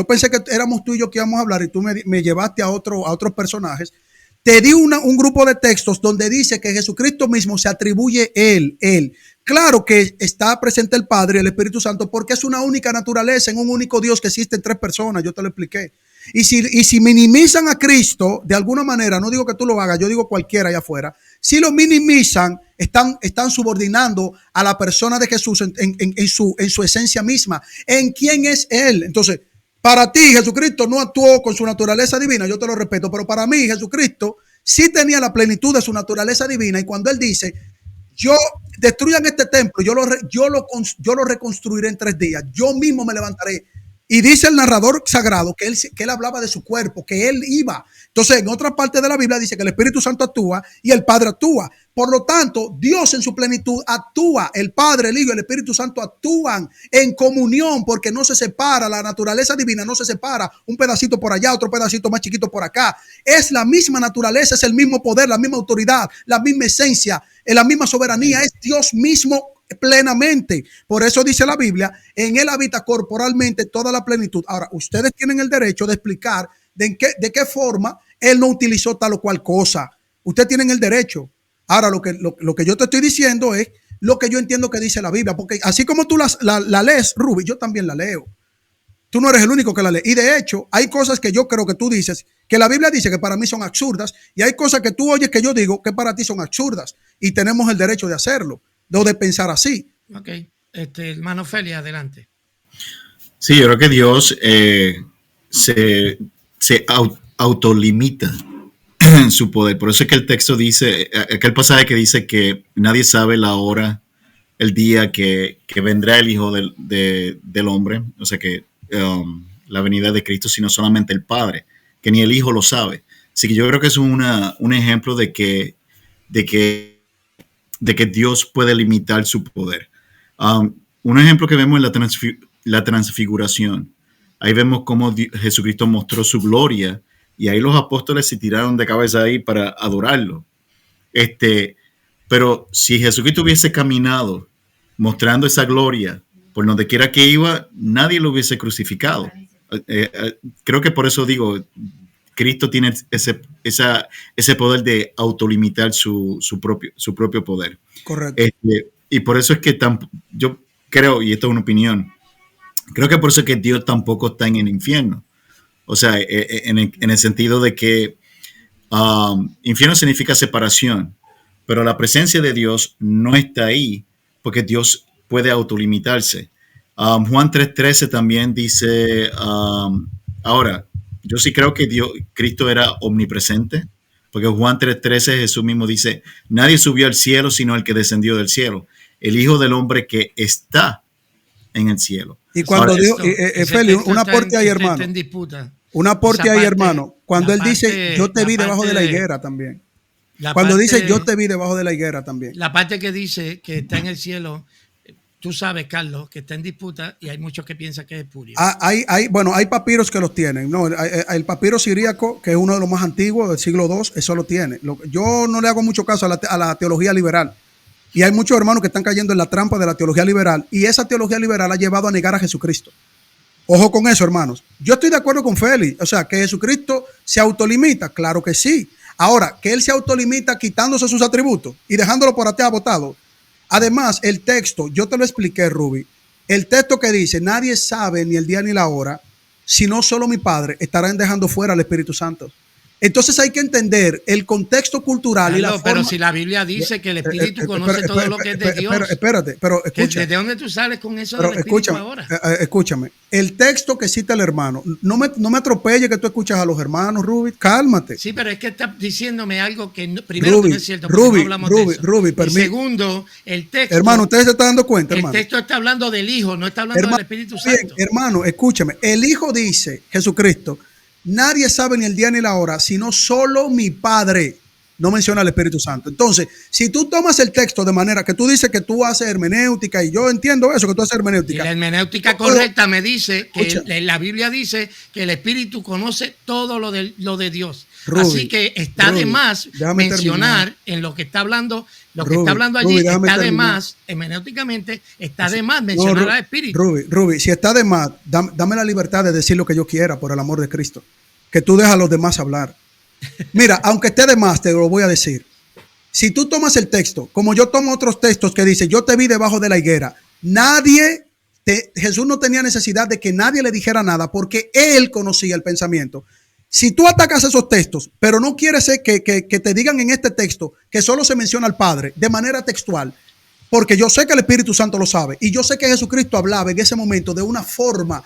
pensé que éramos tú y yo que íbamos a hablar y tú me llevaste a otros personajes, te di un grupo de textos donde dice que Jesucristo mismo se atribuye él. Claro que está presente el Padre y el Espíritu Santo porque es una única naturaleza en un único Dios que existe en tres personas, yo te lo expliqué. Y si minimizan a Cristo de alguna manera, no digo que tú lo hagas, yo digo cualquiera allá afuera, si lo minimizan, están subordinando a la persona de Jesús en su esencia misma, en quién es Él. Entonces, para ti Jesucristo no actuó con su naturaleza divina, yo te lo respeto, pero para mí Jesucristo sí tenía la plenitud de su naturaleza divina y cuando Él dice, destruyan este templo, yo lo reconstruiré en 3 días, yo mismo me levantaré. Y dice el narrador sagrado que él hablaba de su cuerpo, que él iba. Entonces, en otra parte de la Biblia dice que el Espíritu Santo actúa y el Padre actúa. Por lo tanto, Dios en su plenitud actúa. El Padre, el Hijo y el Espíritu Santo actúan en comunión porque no se separa. La naturaleza divina no se separa. Un pedacito por allá, otro pedacito más chiquito por acá. Es la misma naturaleza, es el mismo poder, la misma autoridad, la misma esencia, la misma soberanía. Es Dios mismo plenamente. Por eso dice la Biblia, en él habita corporalmente toda la plenitud. Ahora, ustedes tienen el derecho de explicar de qué forma él no utilizó tal o cual cosa. Ustedes tienen el derecho. Ahora, lo que yo te estoy diciendo es lo que yo entiendo que dice la Biblia, porque así como tú la lees, Ruby, yo también la leo. Tú no eres el único que la lee. Y de hecho, hay cosas que yo creo que tú dices, que la Biblia dice que para mí son absurdas, y hay cosas que tú oyes que yo digo que para ti son absurdas, y tenemos el derecho de hacerlo. De pensar así. Ok, hermano Félix, adelante. Sí, yo creo que Dios se autolimita en su poder. Por eso es que el texto dice, aquel pasaje que dice que nadie sabe la hora, el día que vendrá el Hijo del Hombre, o sea que la venida de Cristo, sino solamente el Padre, que ni el Hijo lo sabe. Así que yo creo que es un ejemplo de que Dios puede limitar su poder. Un ejemplo que vemos en la transfiguración. Ahí vemos cómo Jesucristo mostró su gloria y ahí los apóstoles se tiraron de cabeza ahí para adorarlo. Pero si Jesucristo hubiese caminado mostrando esa gloria por donde quiera que iba, nadie lo hubiese crucificado. Creo que por eso digo, Cristo tiene ese poder de autolimitar su propio poder. Correcto. Y por eso es que yo creo, y esto es una opinión, creo que por eso es que Dios tampoco está en el infierno. O sea, en el sentido de que infierno significa separación, pero la presencia de Dios no está ahí porque Dios puede autolimitarse. Juan 3:13 también dice, ahora, yo sí creo que Cristo era omnipresente, porque Juan 3:13 Jesús mismo dice, nadie subió al cielo sino el que descendió del cielo, el Hijo del Hombre que está en el cielo. Y cuando Ahora, Dios, Feli, un aporte ahí, hermano. Un aporte ahí, hermano. Cuando él dice, yo te vi debajo de la higuera también. Cuando dice, yo te vi debajo de la higuera también. La parte que dice que está en el cielo, tú sabes, Carlos, que está en disputa y hay muchos que piensan que es espurio. Hay papiros que los tienen. No, el papiro siríaco, que es uno de los más antiguos del siglo II, eso lo tiene. Yo no le hago mucho caso a la teología liberal. Y hay muchos hermanos que están cayendo en la trampa de la teología liberal. Y esa teología liberal ha llevado a negar a Jesucristo. Ojo con eso, hermanos. Yo estoy de acuerdo con Félix. O sea, que Jesucristo se autolimita. Claro que sí. Ahora, que él se autolimita quitándose sus atributos y dejándolo por atrás botado. Además, el texto, yo te lo expliqué, Ruby. El texto que dice, nadie sabe ni el día ni la hora, sino solo mi Padre, estarán dejando fuera al Espíritu Santo. Entonces hay que entender el contexto cultural y la forma. Pero si la Biblia dice que el Espíritu conoce todo lo que es de Dios. Espérate, pero escucha. ¿De dónde tú sales con eso del Espíritu ahora? Escúchame. El texto que cita el hermano, no me atropelle que tú escuchas a los hermanos, Ruby. Cálmate. Sí, pero es que estás diciéndome algo que primero que no es cierto. No hablamos de eso. Ruby, y segundo, el texto. Hermano, ustedes se están dando cuenta, hermano. El texto está hablando del Hijo, no está hablando del Espíritu Santo. Bien, hermano, escúchame. El Hijo dice, Jesucristo, nadie sabe ni el día ni la hora, sino solo mi Padre. No menciona al Espíritu Santo. Entonces, si tú tomas el texto de manera que tú dices que tú haces hermenéutica, y yo entiendo eso, que tú haces hermenéutica. Y la hermenéutica correcta me dice que la Biblia dice que el Espíritu conoce todo lo de Dios. Ruby, así que está de más mencionar en lo que está hablando, está hablando allí, está de más, hermenéuticamente, está de más mencionar al Espíritu. Ruby, si está de más, dame la libertad de decir lo que yo quiera por el amor de Cristo. Que tú dejas a los demás hablar. Mira, aunque esté de más, te lo voy a decir. Si tú tomas el texto, como yo tomo otros textos que dice, yo te vi debajo de la higuera, Jesús no tenía necesidad de que nadie le dijera nada porque él conocía el pensamiento. Si tú atacas esos textos, pero no quieres que te digan en este texto que solo se menciona al Padre de manera textual, porque yo sé que el Espíritu Santo lo sabe y yo sé que Jesucristo hablaba en ese momento de una forma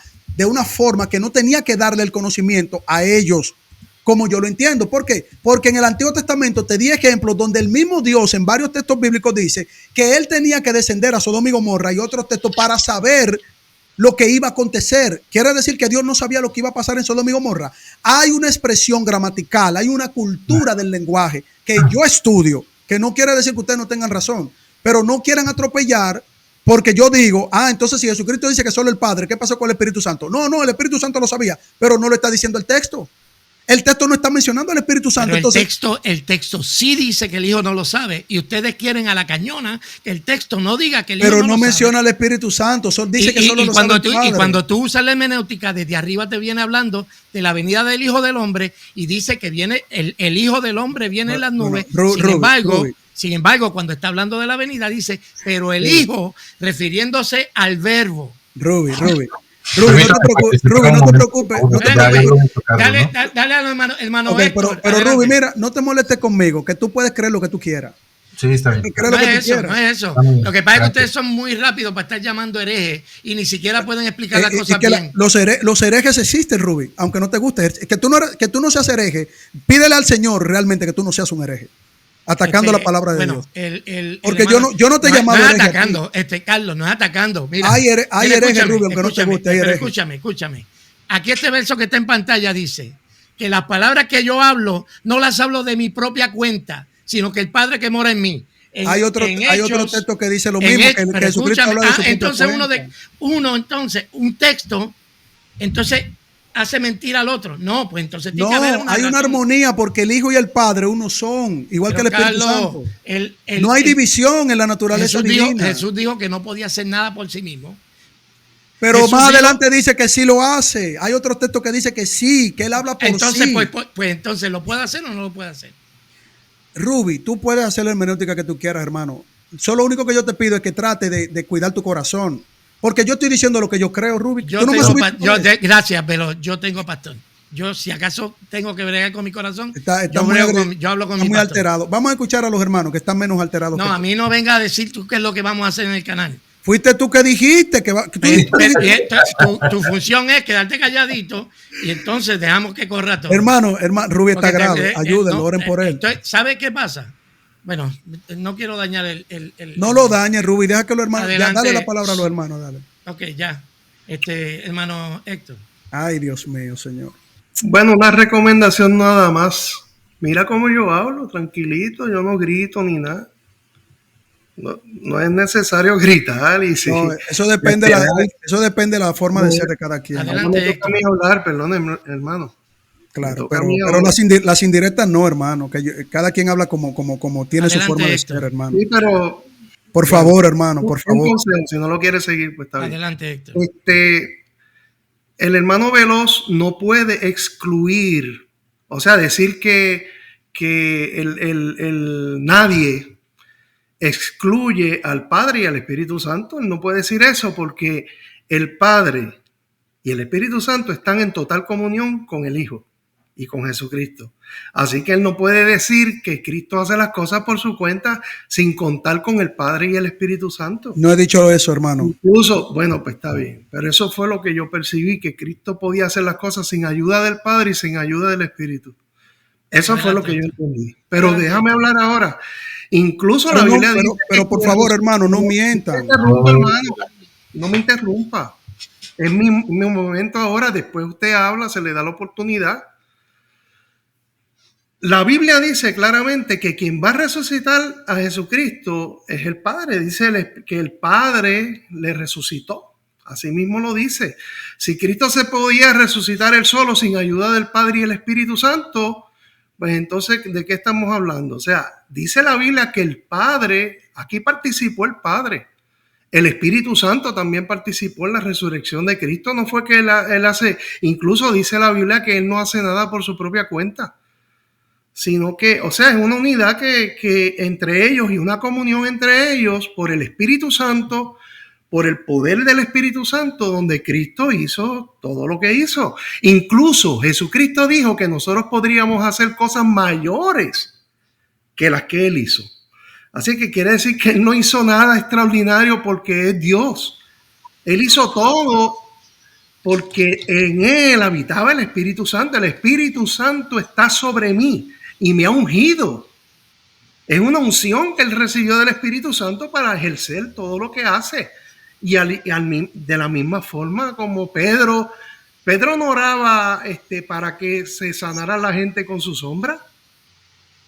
que no tenía que darle el conocimiento a ellos, como yo lo entiendo. ¿Por qué? Porque en el Antiguo Testamento te di ejemplos donde el mismo Dios en varios textos bíblicos dice que él tenía que descender a Sodoma y Gomorra y otros textos para saber lo que iba a acontecer. Quiere decir que Dios no sabía lo que iba a pasar en Sodoma y Gomorra. Hay una expresión gramatical, hay una cultura del lenguaje que yo estudio, que no quiere decir que ustedes no tengan razón, pero no quieran atropellar. Porque yo digo, entonces si Jesucristo dice que solo el Padre, ¿qué pasó con el Espíritu Santo? No, el Espíritu Santo lo sabía, pero no lo está diciendo el texto. El texto no está mencionando al Espíritu Santo. Pero entonces, el texto sí dice que el Hijo no lo sabe. Y ustedes quieren a la cañona que el texto no diga que el Hijo no lo sabe. Pero no menciona al Espíritu Santo. Dice que solo lo sabe el Padre. Y cuando tú usas la hermenéutica, desde arriba te viene hablando de la venida del Hijo del Hombre y dice que viene el Hijo del Hombre viene en las nubes. Sin embargo, cuando está hablando de la venida, dice, pero el Hijo, refiriéndose al verbo. Ruby, no te preocupes. Dale al hermano okay, Héctor. Pero Ruby, mira, no te molestes conmigo, que tú puedes creer lo que tú quieras. Sí, está bien. No es eso. Lo que pasa es que ustedes son muy rápidos para estar llamando herejes y ni siquiera pueden explicar las cosas bien. Los herejes existen, Ruby, aunque no te guste. Que tú no seas hereje, pídele al Señor realmente que tú no seas un hereje. Atacando la palabra de Dios. Porque hermano, yo no te he llamado hereje. No es atacando, Carlos, no es atacando. Mira, hay herejes, Rubio, aunque no te guste. Hay herejes. Escúchame. Aquí este verso que está en pantalla dice que las palabras que yo hablo no las hablo de mi propia cuenta, sino que el Padre que mora en mí. Hay otro texto que dice lo mismo, que Jesucristo habla de su entonces un texto, entonces hace mentir al otro. No, pues entonces tiene que haber No, hay una razón. armonía porque el Hijo y el Padre uno son, igual Pero, que el Espíritu Carlos, Santo. No hay división en la naturaleza divina. Jesús dijo que no podía hacer nada por sí mismo. Pero Jesús más dijo- adelante dice que sí lo hace. Hay otros textos que dice que sí, que él habla por Entonces, sí. pues entonces, ¿lo puede hacer o no lo puede hacer? Ruby, tú puedes hacer la hermenéutica que tú quieras, hermano. Solo lo único que yo te pido es que trate de cuidar tu corazón. Porque yo estoy diciendo lo que yo creo, Ruby. Yo Tú no me tengo subiste por eso. gracias, pero yo tengo pastor. Yo, si acaso tengo que bregar con mi corazón, Está yo, muy, yo hablo con está mi muy pastor. alterado. Vamos a escuchar a los hermanos que están menos alterados. No, que a tú. mí no venga a decir tú qué es lo que vamos a hacer en el canal. Fuiste tú que dijiste que, que tú dijiste- Tu función es quedarte calladito y entonces dejamos que corra todo. Hermano, Ruby está Porque grave. Ayúdenlo, no, oren por él. ¿Sabe qué pasa? Bueno, no quiero dañar el No lo dañes, Ruby. Deja que los hermanos. Ya, Adelante. dale la palabra a los hermanos, dale. Ok, ya. Hermano Héctor. Ay, Dios mío, Señor. Bueno, una recomendación nada más. Mira cómo yo hablo, tranquilito, yo no grito ni nada. No es necesario gritar y sí. No, eso depende de la forma de ser de cada quien. Adelante. No me toca a mí hablar, perdón, hermano. Claro, toca a pero mí las indirectas no, hermano. Cada quien habla como tiene su Adelante, forma de Héctor. ser, hermano. Sí, pero Por favor, hermano, por un favor. consejo, si no lo quiere seguir, pues está bien. Adelante, Héctor. El hermano Veloz no puede excluir, o sea, decir que el nadie excluye al Padre y al Espíritu Santo. Él no puede decir eso porque el Padre y el Espíritu Santo están en total comunión con el Hijo y con Jesucristo. Así que él no puede decir que Cristo hace las cosas por su cuenta sin contar con el Padre y el Espíritu Santo. No he dicho eso, hermano. Incluso, bueno, pues está bien, pero eso fue lo que yo percibí, que Cristo podía hacer las cosas sin ayuda del Padre y sin ayuda del Espíritu. Eso fue lo que yo entendí. Pero déjame hablar ahora. Incluso la Biblia dice... Pero por favor, hermano, no mientan. No me interrumpa, hermano. No me interrumpa. Es mi momento ahora. Después usted habla, se le da la oportunidad. La Biblia dice claramente que quien va a resucitar a Jesucristo es el Padre. Dice que el Padre le resucitó. Así mismo lo dice. Si Cristo se podía resucitar él solo sin ayuda del Padre y el Espíritu Santo, pues entonces, ¿de qué estamos hablando? O sea, dice la Biblia que el Padre, aquí participó el Padre. El Espíritu Santo también participó en la resurrección de Cristo. No fue que él hace, incluso dice la Biblia que él no hace nada por su propia cuenta, sino que, o sea, es una unidad que entre ellos y una comunión entre ellos por el Espíritu Santo, por el poder del Espíritu Santo, donde Cristo hizo todo lo que hizo. Incluso Jesucristo dijo que nosotros podríamos hacer cosas mayores que las que Él hizo. Así que quiere decir que Él no hizo nada extraordinario porque es Dios. Él hizo todo porque en Él habitaba el Espíritu Santo. El Espíritu Santo está sobre mí y me ha ungido. Es una unción que Él recibió del Espíritu Santo para ejercer todo lo que hace. Y de la misma forma como Pedro no oraba para que se sanara la gente con su sombra.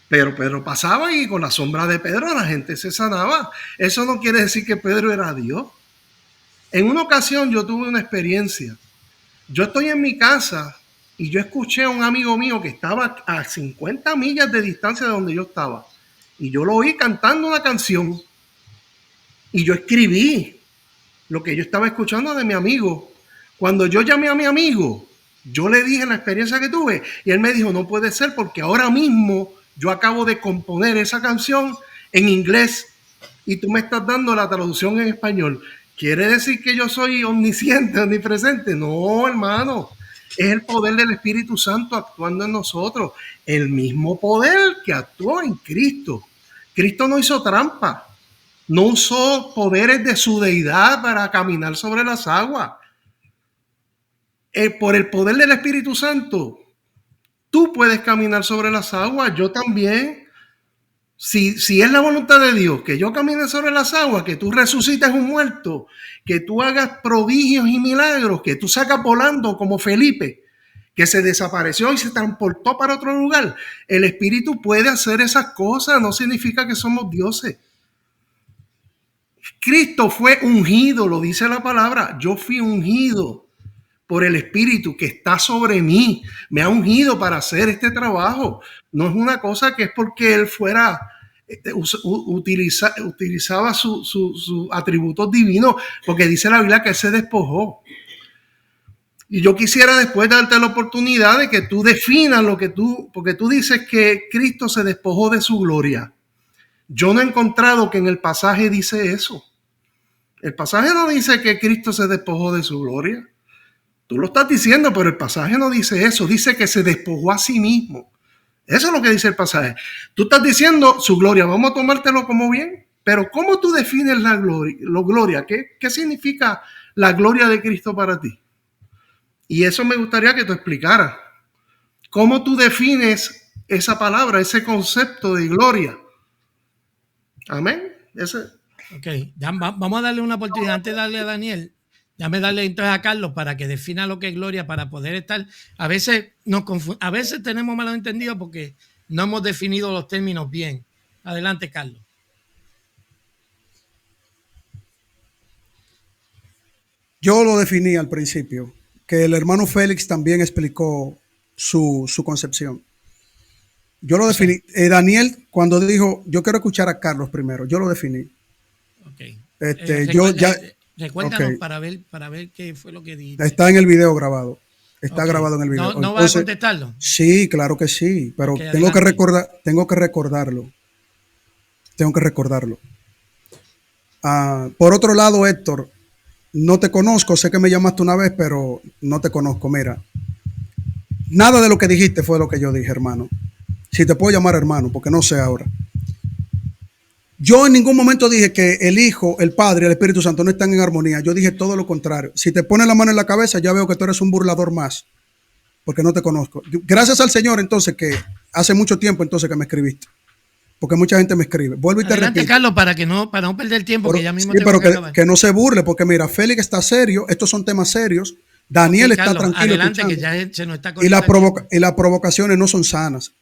Pero Pedro pasaba y con la sombra de Pedro la gente se sanaba. Eso no quiere decir que Pedro era Dios. En una ocasión yo tuve una experiencia. Yo estoy en mi casa y yo escuché a un amigo mío que estaba a 50 millas de distancia de donde yo estaba. Y yo lo oí cantando una canción. Y yo escribí lo que yo estaba escuchando de mi amigo. Cuando yo llamé a mi amigo, yo le dije la experiencia que tuve. Y él me dijo, no puede ser porque ahora mismo yo acabo de componer esa canción en inglés y tú me estás dando la traducción en español. ¿Quiere decir que yo soy omnisciente, omnipresente? No, hermano. Es el poder del Espíritu Santo actuando en nosotros. El mismo poder que actuó en Cristo. Cristo no hizo trampa. No usó poderes de su deidad para caminar sobre las aguas. Por el poder del Espíritu Santo, tú puedes caminar sobre las aguas. Yo también. Si es la voluntad de Dios que yo camine sobre las aguas, que tú resucites un muerto, que tú hagas prodigios y milagros, que tú sacas volando como Felipe, que se desapareció y se transportó para otro lugar, el Espíritu puede hacer esas cosas. No significa que somos dioses. Cristo fue ungido, lo dice la palabra. Yo fui ungido por el Espíritu que está sobre mí. Me ha ungido para hacer este trabajo. No es una cosa que es porque Él fuera, utilizaba sus atributos divinos, porque dice la Biblia que Él se despojó. Y yo quisiera después darte la oportunidad de que tú definas lo que porque tú dices que Cristo se despojó de su gloria. Yo no he encontrado que en el pasaje dice eso. El pasaje no dice que Cristo se despojó de su gloria. Tú lo estás diciendo, pero el pasaje no dice eso. Dice que se despojó a sí mismo. Eso es lo que dice el pasaje. Tú estás diciendo su gloria. Vamos a tomártelo como bien. Pero ¿cómo tú defines la gloria? ¿Qué significa la gloria de Cristo para ti? Y eso me gustaría que tú explicaras. ¿Cómo tú defines esa palabra, ese concepto de gloria? Amén. Ok, vamos a darle una oportunidad antes de darle a Daniel. Déjame darle entonces a Carlos para que defina lo que es gloria, para poder estar. A veces a veces tenemos malos entendidos porque no hemos definido los términos bien. Adelante, Carlos. Yo lo definí al principio, que el hermano Félix también explicó su concepción. Yo lo definí. Daniel, cuando dijo, yo quiero escuchar a Carlos primero, yo lo definí. Okay. Recuérdanos, okay, para ver qué fue lo que dijiste. Está en el video grabado. Está grabado en el video. ¿No vas a contestarlo? Sí, claro que sí, pero okay, tengo que recordarlo. Por otro lado, Héctor, no te conozco, sé que me llamaste una vez, pero no te conozco. Mira, nada de lo que dijiste fue lo que yo dije, hermano. Si te puedo llamar hermano, porque no sé ahora. Yo en ningún momento dije que el Hijo, el Padre y el Espíritu Santo no están en armonía. Yo dije todo lo contrario. Si te pones la mano en la cabeza, ya veo que tú eres un burlador más, porque no te conozco. Gracias al Señor, entonces, que hace mucho tiempo entonces que me escribiste, porque mucha gente me escribe. Vuelvo y te repito, Carlos, para no perder tiempo, pero, que ya mismo sí, pero que no se burle, porque mira, Félix está serio, estos son temas serios. Daniel está Carlos, tranquilo. Adelante, que ya se nos está y las provocaciones no son sanas.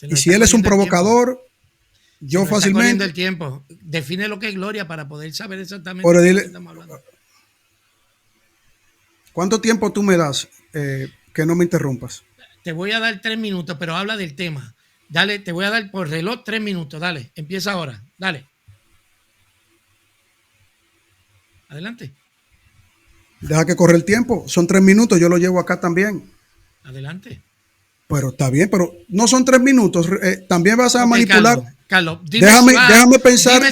Y si él es un provocador, yo fácilmente. El tiempo. Define lo que es gloria para poder saber exactamente de qué estamos hablando. ¿Cuánto tiempo tú me das que no me interrumpas? Te voy a dar 3 minutos, pero habla del tema. Dale, te voy a dar por reloj 3 minutos. Dale, empieza ahora. Dale. Adelante. Deja que corra el tiempo. Son 3 minutos. Yo lo llevo acá también. Adelante. Pero está bien, pero no son 3 minutos. También vas a manipular. Carlos, dime déjame pensar.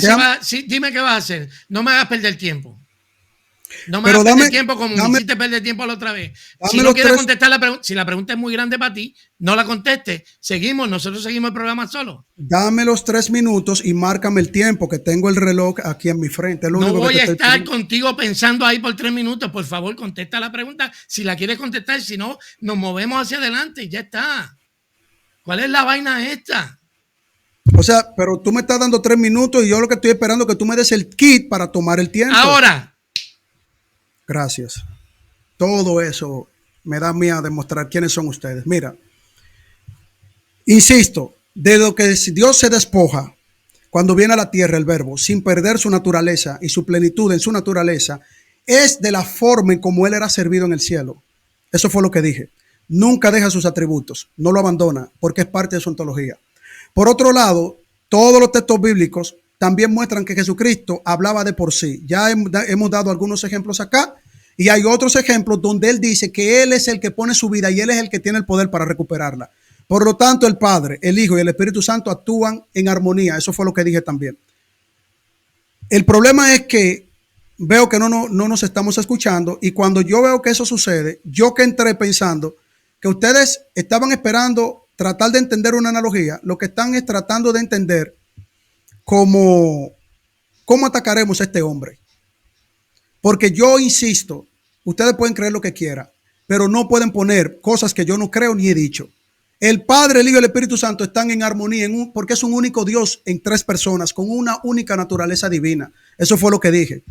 Dime qué vas a hacer. No me hagas perder tiempo. No me hagas perder tiempo como me hiciste perder tiempo la otra vez. Si no quieres contestar la pregunta, si la pregunta es muy grande para ti, no la contestes. Nosotros seguimos el programa solo. Dame los 3 minutos y márcame el tiempo, que tengo el reloj aquí en mi frente. No voy a estar contigo pensando ahí por 3 minutos. Por favor, contesta la pregunta. Si la quieres contestar, si no, nos movemos hacia adelante y ya está. ¿Cuál es la vaina esta? O sea, pero tú me estás dando 3 minutos y yo lo que estoy esperando es que tú me des el kit para tomar el tiempo. Ahora. Gracias. Todo eso me da miedo demostrar quiénes son ustedes. Mira, insisto, de lo que Dios se despoja cuando viene a la tierra, el verbo, sin perder su naturaleza y su plenitud en su naturaleza, es de la forma en como Él era servido en el cielo. Eso fue lo que dije. Nunca deja sus atributos, no lo abandona, porque es parte de su ontología. Por otro lado, todos los textos bíblicos también muestran que Jesucristo hablaba de por sí. Ya hemos dado algunos ejemplos acá y hay otros ejemplos donde Él dice que Él es el que pone su vida y Él es el que tiene el poder para recuperarla. Por lo tanto, el Padre, el Hijo y el Espíritu Santo actúan en armonía. Eso fue lo que dije también. El problema es que veo que no nos estamos escuchando, y cuando yo veo que eso sucede, yo que entré pensando que ustedes estaban esperando tratar de entender una analogía, lo que están es tratando de entender cómo atacaremos a este hombre. Porque yo insisto, ustedes pueden creer lo que quieran, pero no pueden poner cosas que yo no creo ni he dicho. El Padre, el Hijo y el Espíritu Santo están en armonía porque es un único Dios en 3 personas con una única naturaleza divina. Eso fue lo que dije.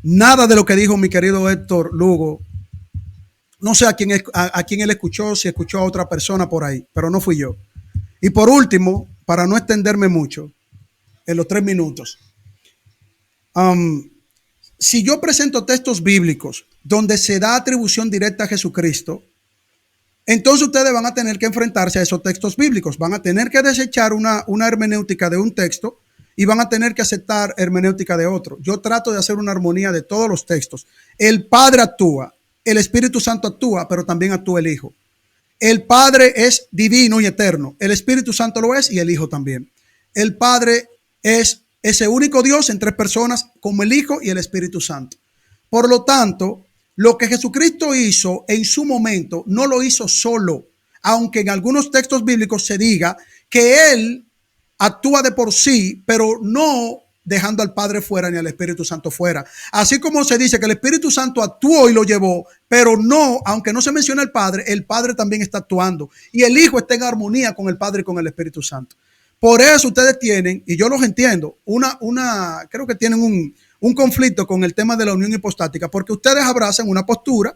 Nada de lo que dijo mi querido Héctor Lugo. No sé a quién él escuchó, si escuchó a otra persona por ahí, pero no fui yo. Y por último, para no extenderme mucho, en los 3 minutos, si yo presento textos bíblicos donde se da atribución directa a Jesucristo, entonces ustedes van a tener que enfrentarse a esos textos bíblicos, van a tener que desechar una hermenéutica de un texto y van a tener que aceptar hermenéutica de otro. Yo trato de hacer una armonía de todos los textos. El Padre actúa, el Espíritu Santo actúa, pero también actúa el Hijo. El Padre es divino y eterno, el Espíritu Santo lo es y el Hijo también. El Padre es ese único Dios en tres personas como el Hijo y el Espíritu Santo. Por lo tanto, lo que Jesucristo hizo en su momento no lo hizo solo, aunque en algunos textos bíblicos se diga que Él actúa de por sí, pero no dejando al Padre fuera ni al Espíritu Santo fuera. Así como se dice que el Espíritu Santo actuó y lo llevó, pero no, aunque no se menciona el Padre también está actuando. Y el Hijo está en armonía con el Padre y con el Espíritu Santo. Por eso ustedes tienen, y yo los entiendo, creo que tienen un conflicto con el tema de la unión hipostática, porque ustedes abrazan una postura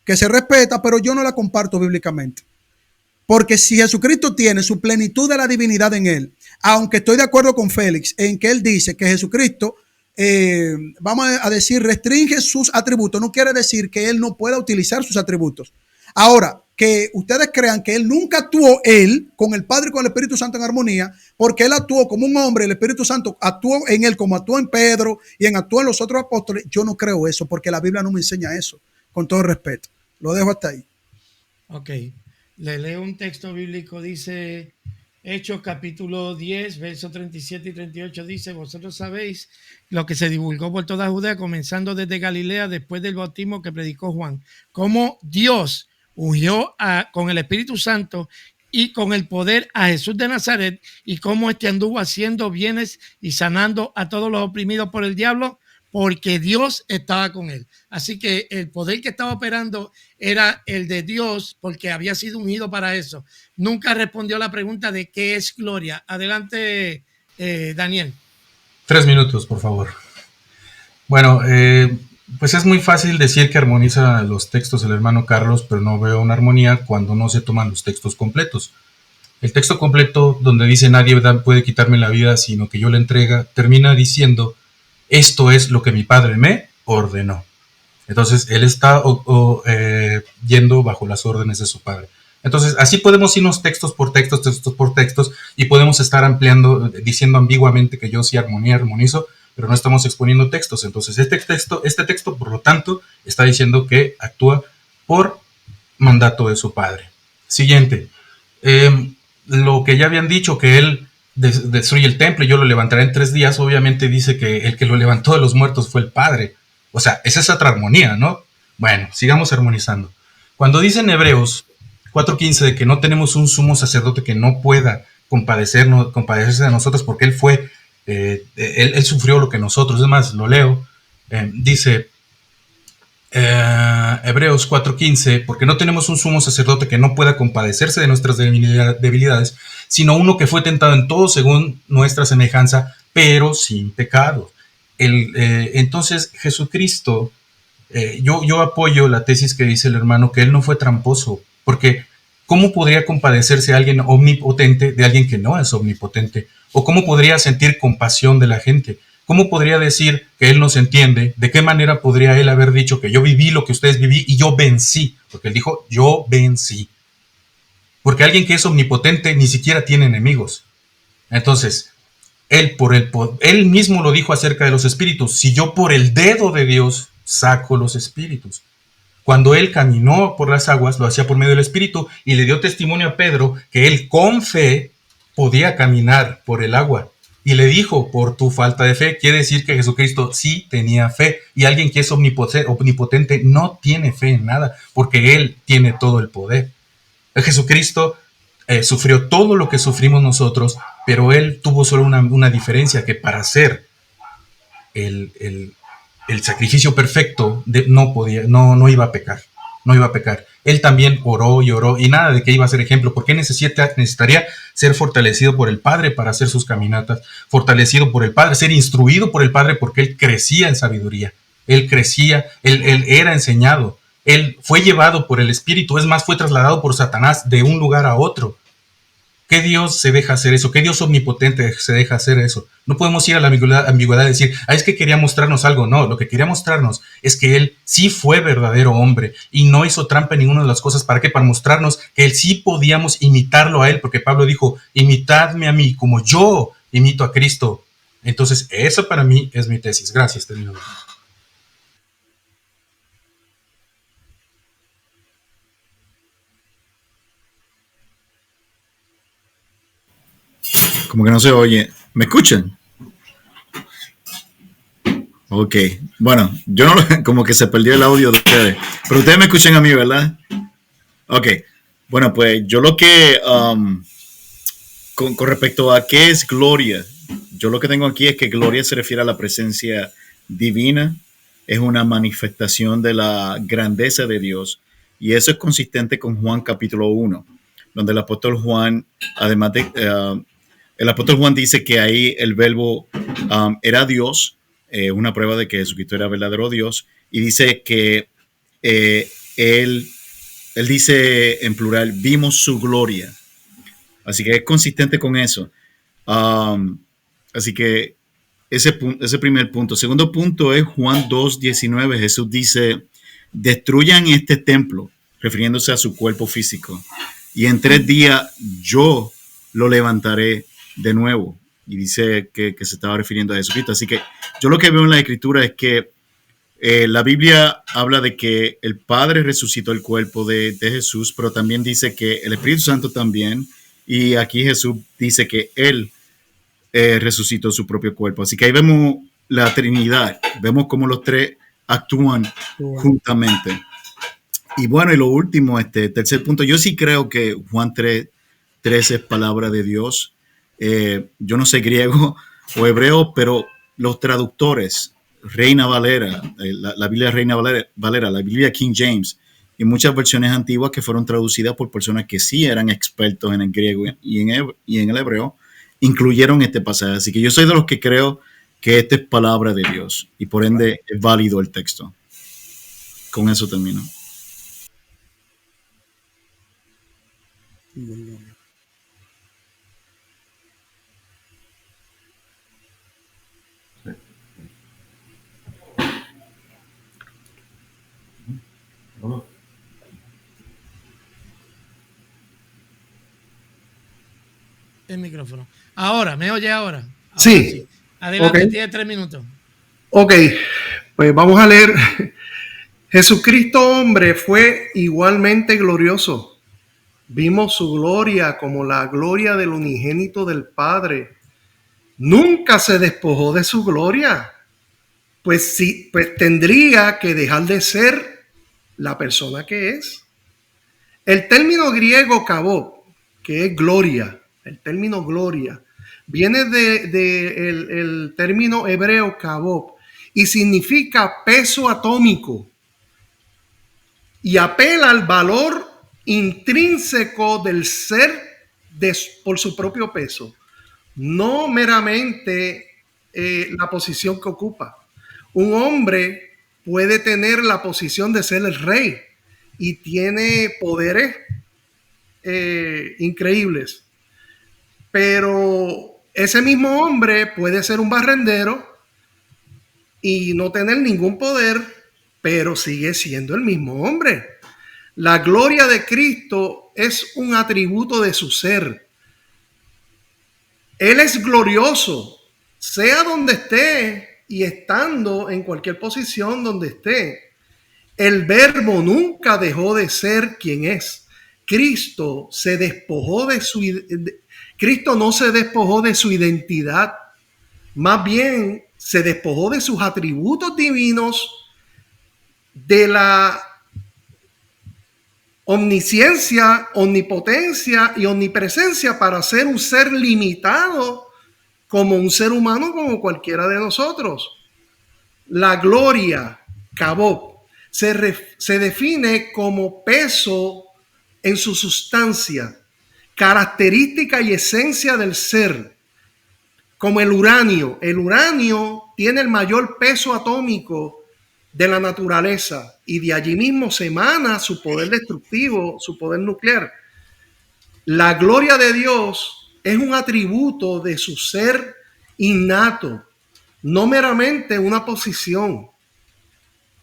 que se respeta, pero yo no la comparto bíblicamente. Porque si Jesucristo tiene su plenitud de la divinidad en él, aunque estoy de acuerdo con Félix en que él dice que Jesucristo, vamos a decir, restringe sus atributos, no quiere decir que él no pueda utilizar sus atributos. Ahora, que ustedes crean que él nunca actuó con el Padre y con el Espíritu Santo en armonía, porque él actuó como un hombre, el Espíritu Santo actuó en él como actuó en Pedro y actuó en los otros apóstoles. Yo no creo eso, porque la Biblia no me enseña eso, con todo respeto. Lo dejo hasta ahí. Ok, le leo un texto bíblico, dice Hechos capítulo 10, versos 37 y 38, dice: vosotros sabéis lo que se divulgó por toda Judea, comenzando desde Galilea, después del bautismo que predicó Juan, cómo Dios ungió con el Espíritu Santo y con el poder a Jesús de Nazaret, y cómo éste anduvo haciendo bienes y sanando a todos los oprimidos por el diablo, porque Dios estaba con él. Así que el poder que estaba operando era el de Dios, porque había sido ungido para eso. Nunca respondió a la pregunta de qué es gloria. Adelante, Daniel. 3 minutos, por favor. Bueno, pues es muy fácil decir que armoniza los textos el hermano Carlos, pero no veo una armonía cuando no se toman los textos completos. El texto completo, donde dice nadie puede quitarme la vida sino que yo la entrega, termina diciendo: esto es lo que mi Padre me ordenó. Entonces, él está yendo bajo las órdenes de su Padre. Entonces, así podemos irnos textos por textos, y podemos estar ampliando, diciendo ambiguamente que yo sí armonizo, pero no estamos exponiendo textos. Entonces, este texto, por lo tanto, está diciendo que actúa por mandato de su Padre. Siguiente. Lo que ya habían dicho, que él destruye el templo y yo lo levantaré en 3 días, obviamente dice que el que lo levantó de los muertos fue el Padre. O sea, esa es otra armonía, ¿no? Bueno, sigamos armonizando. Cuando dice en Hebreos 4:15 de que no tenemos un sumo sacerdote que no pueda compadecerse de nosotros, porque él sufrió lo que nosotros, es más, lo leo, dice Hebreos 4:15, porque no tenemos un sumo sacerdote que no pueda compadecerse de nuestras debilidades, sino uno que fue tentado en todo según nuestra semejanza, pero sin pecado. Entonces Jesucristo, yo apoyo la tesis que dice el hermano, que él no fue tramposo, porque ¿cómo podría compadecerse alguien omnipotente de alguien que no es omnipotente? ¿O cómo podría sentir compasión de la gente? ¿Cómo podría decir que él nos entiende? ¿De qué manera podría él haber dicho que yo viví lo que ustedes viví y yo vencí? Porque él dijo, yo vencí. Porque alguien que es omnipotente ni siquiera tiene enemigos. Entonces, él mismo lo dijo acerca de los espíritus. Si yo por el dedo de Dios saco los espíritus. Cuando él caminó por las aguas, lo hacía por medio del espíritu y le dio testimonio a Pedro que él con fe podía caminar por el agua. Y le dijo, por tu falta de fe, quiere decir que Jesucristo sí tenía fe. Y alguien que es omnipotente no tiene fe en nada, porque él tiene todo el poder. Jesucristo sufrió todo lo que sufrimos nosotros, pero él tuvo solo una diferencia, que para hacer el sacrificio perfecto no iba a pecar. No iba a pecar. Él también oró y oró, y nada de que iba a ser ejemplo, porque necesitaría ser fortalecido por el Padre para hacer sus caminatas, fortalecido por el Padre, ser instruido por el Padre, porque él crecía en sabiduría, él era enseñado, él fue llevado por el Espíritu, es más, fue trasladado por Satanás de un lugar a otro. ¿Qué Dios se deja hacer eso? ¿Qué Dios omnipotente se deja hacer eso? No podemos ir a la ambigüedad de decir, es que quería mostrarnos algo. No, lo que quería mostrarnos es que Él sí fue verdadero hombre y no hizo trampa en ninguna de las cosas. ¿Para qué? Para mostrarnos que Él sí podíamos imitarlo a Él, porque Pablo dijo, imitadme a mí como yo imito a Cristo. Entonces, eso para mí es mi tesis. Gracias, termino. Como que no se oye. ¿Me escuchan? Ok. Bueno, yo no como que se perdió el audio de ustedes. Pero ustedes me escuchan a mí, ¿verdad? Ok. Bueno, pues yo lo que con respecto a qué es gloria, yo lo que tengo aquí es que gloria se refiere a la presencia divina, es una manifestación de la grandeza de Dios, y eso es consistente con Juan capítulo 1, donde el apóstol Juan, además de, el apóstol Juan dice que ahí el verbo era Dios, una prueba de que Jesucristo era verdadero Dios, y dice que él dice en plural, vimos su gloria. Así que es consistente con eso. Así que ese primer punto. Segundo punto es Juan 2:19. Jesús dice, destruyan este templo, refiriéndose a su cuerpo físico, y en 3 días yo lo levantaré de nuevo. Y dice que se estaba refiriendo a Jesucristo. Así que yo lo que veo en la Escritura es que la Biblia habla de que el Padre resucitó el cuerpo de Jesús, pero también dice que el Espíritu Santo también, y aquí Jesús dice que Él resucitó su propio cuerpo. Así que ahí vemos la Trinidad, vemos cómo los tres actúan juntamente. Y bueno, y lo último, tercer punto, yo sí creo que Juan 3:13 es palabra de Dios. Yo no sé griego o hebreo, pero los traductores, Reina Valera, la Biblia Reina Valera, la Biblia King James y muchas versiones antiguas que fueron traducidas por personas que sí eran expertos en el griego y en el hebreo, incluyeron este pasaje. Así que yo soy de los que creo que esta es palabra de Dios y por ende es válido el texto. Con eso termino. El micrófono. Ahora, ¿me oye ahora? Sí. Adelante, Okay. tiene 3 minutos. Ok, pues vamos a leer. Jesucristo hombre fue igualmente glorioso. Vimos su gloria como la gloria del unigénito del Padre. Nunca se despojó de su gloria. Pues sí, pues tendría que dejar de ser la persona que es. El término griego kabod, que es gloria, el término gloria, viene el término hebreo kabod y significa peso atómico y apela al valor intrínseco del ser por su propio peso, no meramente la posición que ocupa. Un hombre puede tener la posición de ser el rey y tiene poderes increíbles, pero ese mismo hombre puede ser un barrendero y no tener ningún poder, pero sigue siendo el mismo hombre. La gloria de Cristo es un atributo de su ser. Él es glorioso, sea donde esté y estando en cualquier posición donde esté. El verbo nunca dejó de ser quien es. Cristo se despojó de Cristo no se despojó de su identidad, más bien se despojó de sus atributos divinos, de la omnisciencia, omnipotencia y omnipresencia para ser un ser limitado como un ser humano como cualquiera de nosotros. La gloria, kabod, se define como peso en su sustancia, característica y esencia del ser, como el uranio. El uranio tiene el mayor peso atómico de la naturaleza y de allí mismo se emana su poder destructivo, su poder nuclear. La gloria de Dios es un atributo de su ser innato, no meramente una posición.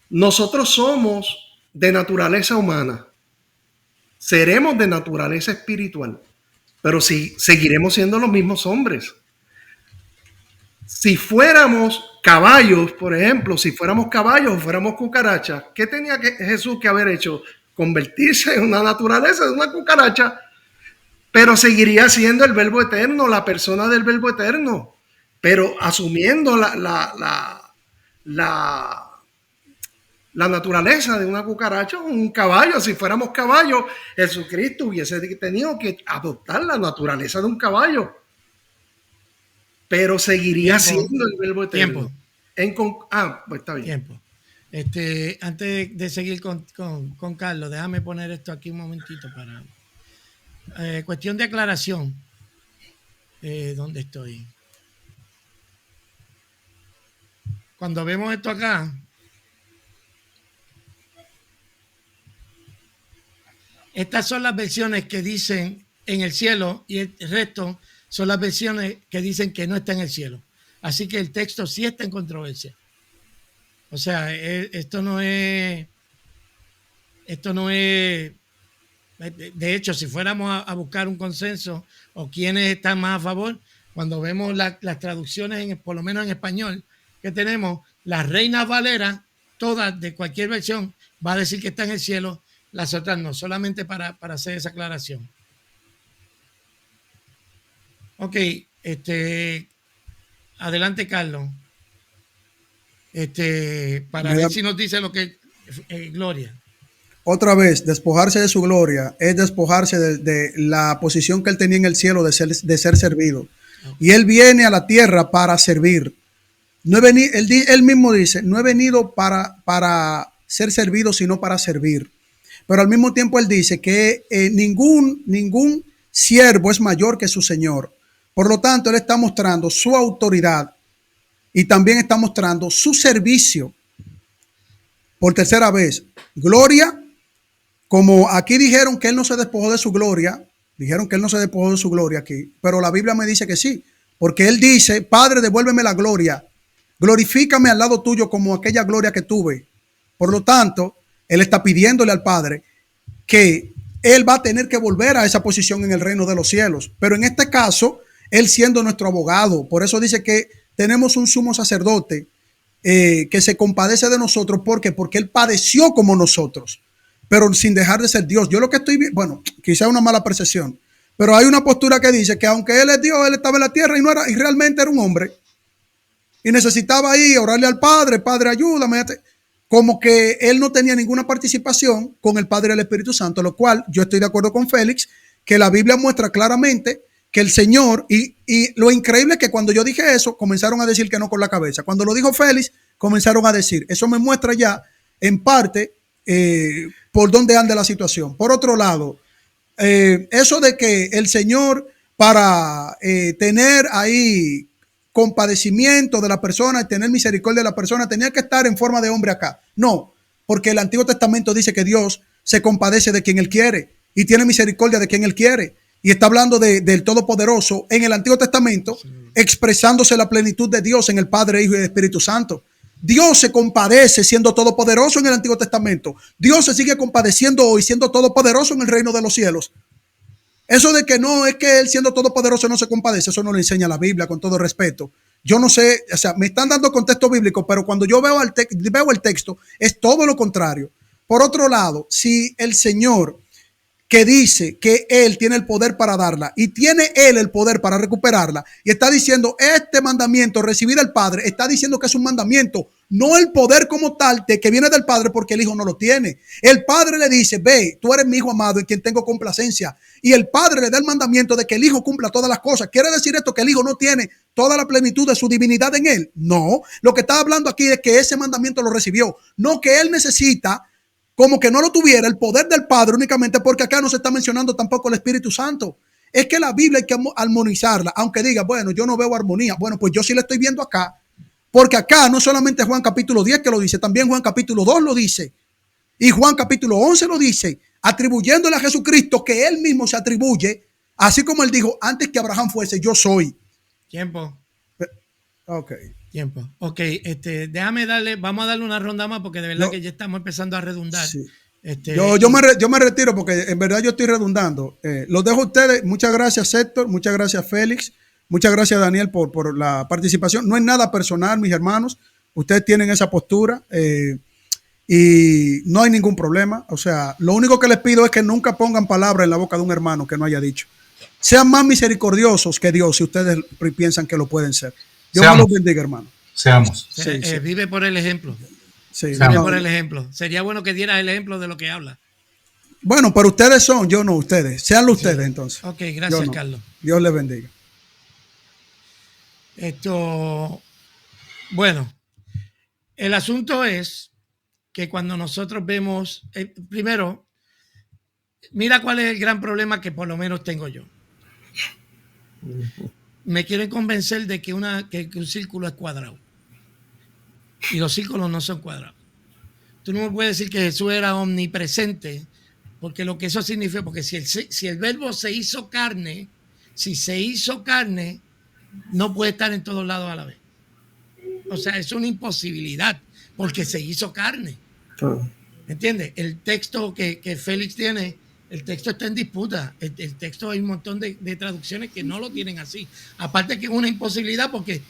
Nosotros somos de naturaleza humana, seremos de naturaleza espiritual, pero sí, seguiremos siendo los mismos hombres. Si fuéramos caballos, por ejemplo, si fuéramos caballos o fuéramos cucarachas, ¿qué tenía Jesús que haber hecho? Convertirse en una naturaleza de una cucaracha, pero seguiría siendo el Verbo eterno, la persona del Verbo eterno, pero asumiendo la naturaleza de una cucaracha o un caballo. Si fuéramos caballos, Jesucristo hubiese tenido que adoptar la naturaleza de un caballo, pero seguiría siendo el Verbo eterno. Pues está bien. Tiempo. Antes de seguir con Carlos, déjame poner esto aquí un momentito para cuestión de aclaración. ¿Dónde estoy? Cuando vemos esto acá, estas son las versiones que dicen en el cielo y el resto son las versiones que dicen que no está en el cielo. Así que el texto sí está en controversia. O sea, esto no es, de hecho, si fuéramos a buscar un consenso o quiénes están más a favor, cuando vemos las traducciones, por lo menos en español, que tenemos, las Reinas Valera, todas de cualquier versión, va a decir que está en el cielo, las otras no, solamente para hacer esa aclaración. Ok, adelante, Carlos. Para ver si nos dice lo que es gloria. Otra vez, despojarse de su gloria es despojarse de la posición que él tenía en el cielo de ser servido. Y él viene a la tierra para servir. No he venido, él mismo dice, no he venido para ser servido, sino para servir. Pero al mismo tiempo él dice que ningún siervo es mayor que su señor. Por lo tanto, él está mostrando su autoridad y también está mostrando su servicio. Por tercera vez, gloria, como aquí dijeron que él no se despojó de su gloria, aquí, pero la Biblia me dice que sí, porque él dice, Padre, devuélveme la gloria, glorifícame al lado tuyo como aquella gloria que tuve. Por lo tanto, él está pidiéndole al Padre que él va a tener que volver a esa posición en el reino de los cielos, pero en este caso, él siendo nuestro abogado. Por eso dice que tenemos un sumo sacerdote que se compadece de nosotros. ¿Por qué? Porque él padeció como nosotros, pero sin dejar de ser Dios. Yo lo que estoy viendo, bueno, quizá una mala percepción, pero hay una postura que dice que aunque él es Dios, él estaba en la tierra y realmente era un hombre y necesitaba ahí orarle al Padre, Padre, ayúdame, como que él no tenía ninguna participación con el Padre y el Espíritu Santo, lo cual yo estoy de acuerdo con Félix, que la Biblia muestra claramente que el Señor, y lo increíble es que cuando yo dije eso, comenzaron a decir que no con la cabeza. Cuando lo dijo Félix, comenzaron a decir. Eso me muestra ya, en parte, por dónde anda la situación. Por otro lado, eso de que el Señor, para tener ahí compadecimiento de la persona y tener misericordia de la persona, tenía que estar en forma de hombre acá. No, porque el Antiguo Testamento dice que Dios se compadece de quien Él quiere y tiene misericordia de quien Él quiere. Y está hablando del Todopoderoso en el Antiguo Testamento, expresándose la plenitud de Dios en el Padre, Hijo y Espíritu Santo. Dios se compadece siendo todopoderoso en el Antiguo Testamento. Dios se sigue compadeciendo hoy siendo todopoderoso en el reino de los cielos. Eso de que no es que Él siendo todopoderoso no se compadece, eso no lo enseña la Biblia, con todo respeto. Yo no sé, o sea, me están dando contexto bíblico, pero cuando yo veo el texto, es todo lo contrario. Por otro lado, si el Señor, que dice que Él tiene el poder para darla y tiene Él el poder para recuperarla, y está diciendo este mandamiento, recibir del Padre, está diciendo que es un mandamiento, no el poder como tal de que viene del Padre, porque el Hijo no lo tiene. El Padre le dice, ve, tú eres mi Hijo amado en quien tengo complacencia, y el Padre le da el mandamiento de que el Hijo cumpla todas las cosas. ¿Quiere decir esto que el Hijo no tiene toda la plenitud de su divinidad en Él? No, lo que está hablando aquí es que ese mandamiento lo recibió, no que Él necesita como que no lo tuviera el poder del Padre únicamente, porque acá no se está mencionando tampoco el Espíritu Santo. Es que la Biblia hay que armonizarla, aunque diga, bueno, yo no veo armonía. Bueno, pues yo sí la estoy viendo acá, porque acá no solamente Juan capítulo 10 que lo dice, también Juan capítulo 2 lo dice, y Juan capítulo 11 lo dice, atribuyéndole a Jesucristo que Él mismo se atribuye Así como él dijo, antes que Abraham fuese, yo soy. Tiempo. Ok. Tiempo. Ok, vamos a darle una ronda más porque de verdad Yo- que ya estamos empezando a redundar. Sí. Este, Yo me retiro porque en verdad yo estoy redundando. Los dejo a ustedes. Muchas gracias, Héctor. Muchas gracias, Félix. Muchas gracias, Daniel, por la participación. No es nada personal, mis hermanos. Ustedes tienen esa postura y no hay ningún problema. O sea, lo único que les pido es que nunca pongan palabras en la boca de un hermano que no haya dicho. Sean más misericordiosos que Dios si ustedes piensan que lo pueden ser. Dios me los bendiga, hermano. Seamos. Sí, sí. Vive por el ejemplo. Sí, Vive no. por el ejemplo. Sería bueno que dieras el ejemplo de lo que habla. Bueno, pero ustedes son, yo no, ustedes. Seanlo ustedes entonces. Ok, Yo gracias, no. Carlos. Dios les bendiga. Bueno, el asunto es que cuando nosotros vemos, primero, mira cuál es el gran problema que por lo menos tengo yo. Me quieren convencer de que un círculo es cuadrado. Y los círculos no son cuadrados. Tú no me puedes decir que Jesús era omnipresente, porque lo que eso significa, porque si el verbo se hizo carne, si se hizo carne, no puede estar en todos lados a la vez. O sea, es una imposibilidad, porque se hizo carne. ¿Entiendes? El texto que Félix tiene, el texto está en disputa. El texto, hay un montón de traducciones que no lo tienen así. Aparte que es una imposibilidad, porque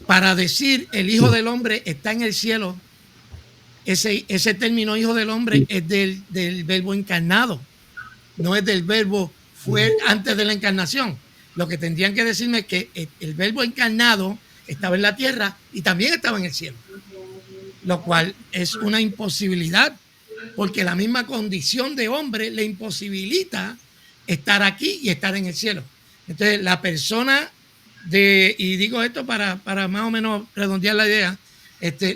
para decir el Hijo del Hombre está en el cielo, ese término Hijo del Hombre es del verbo encarnado, no es del verbo fue antes de la encarnación. Lo que tendrían que decirme es que el verbo encarnado estaba en la tierra y también estaba en el cielo, lo cual es una imposibilidad, porque la misma condición de hombre le imposibilita estar aquí y estar en el cielo. Entonces, la persona y digo esto para más o menos redondear la idea,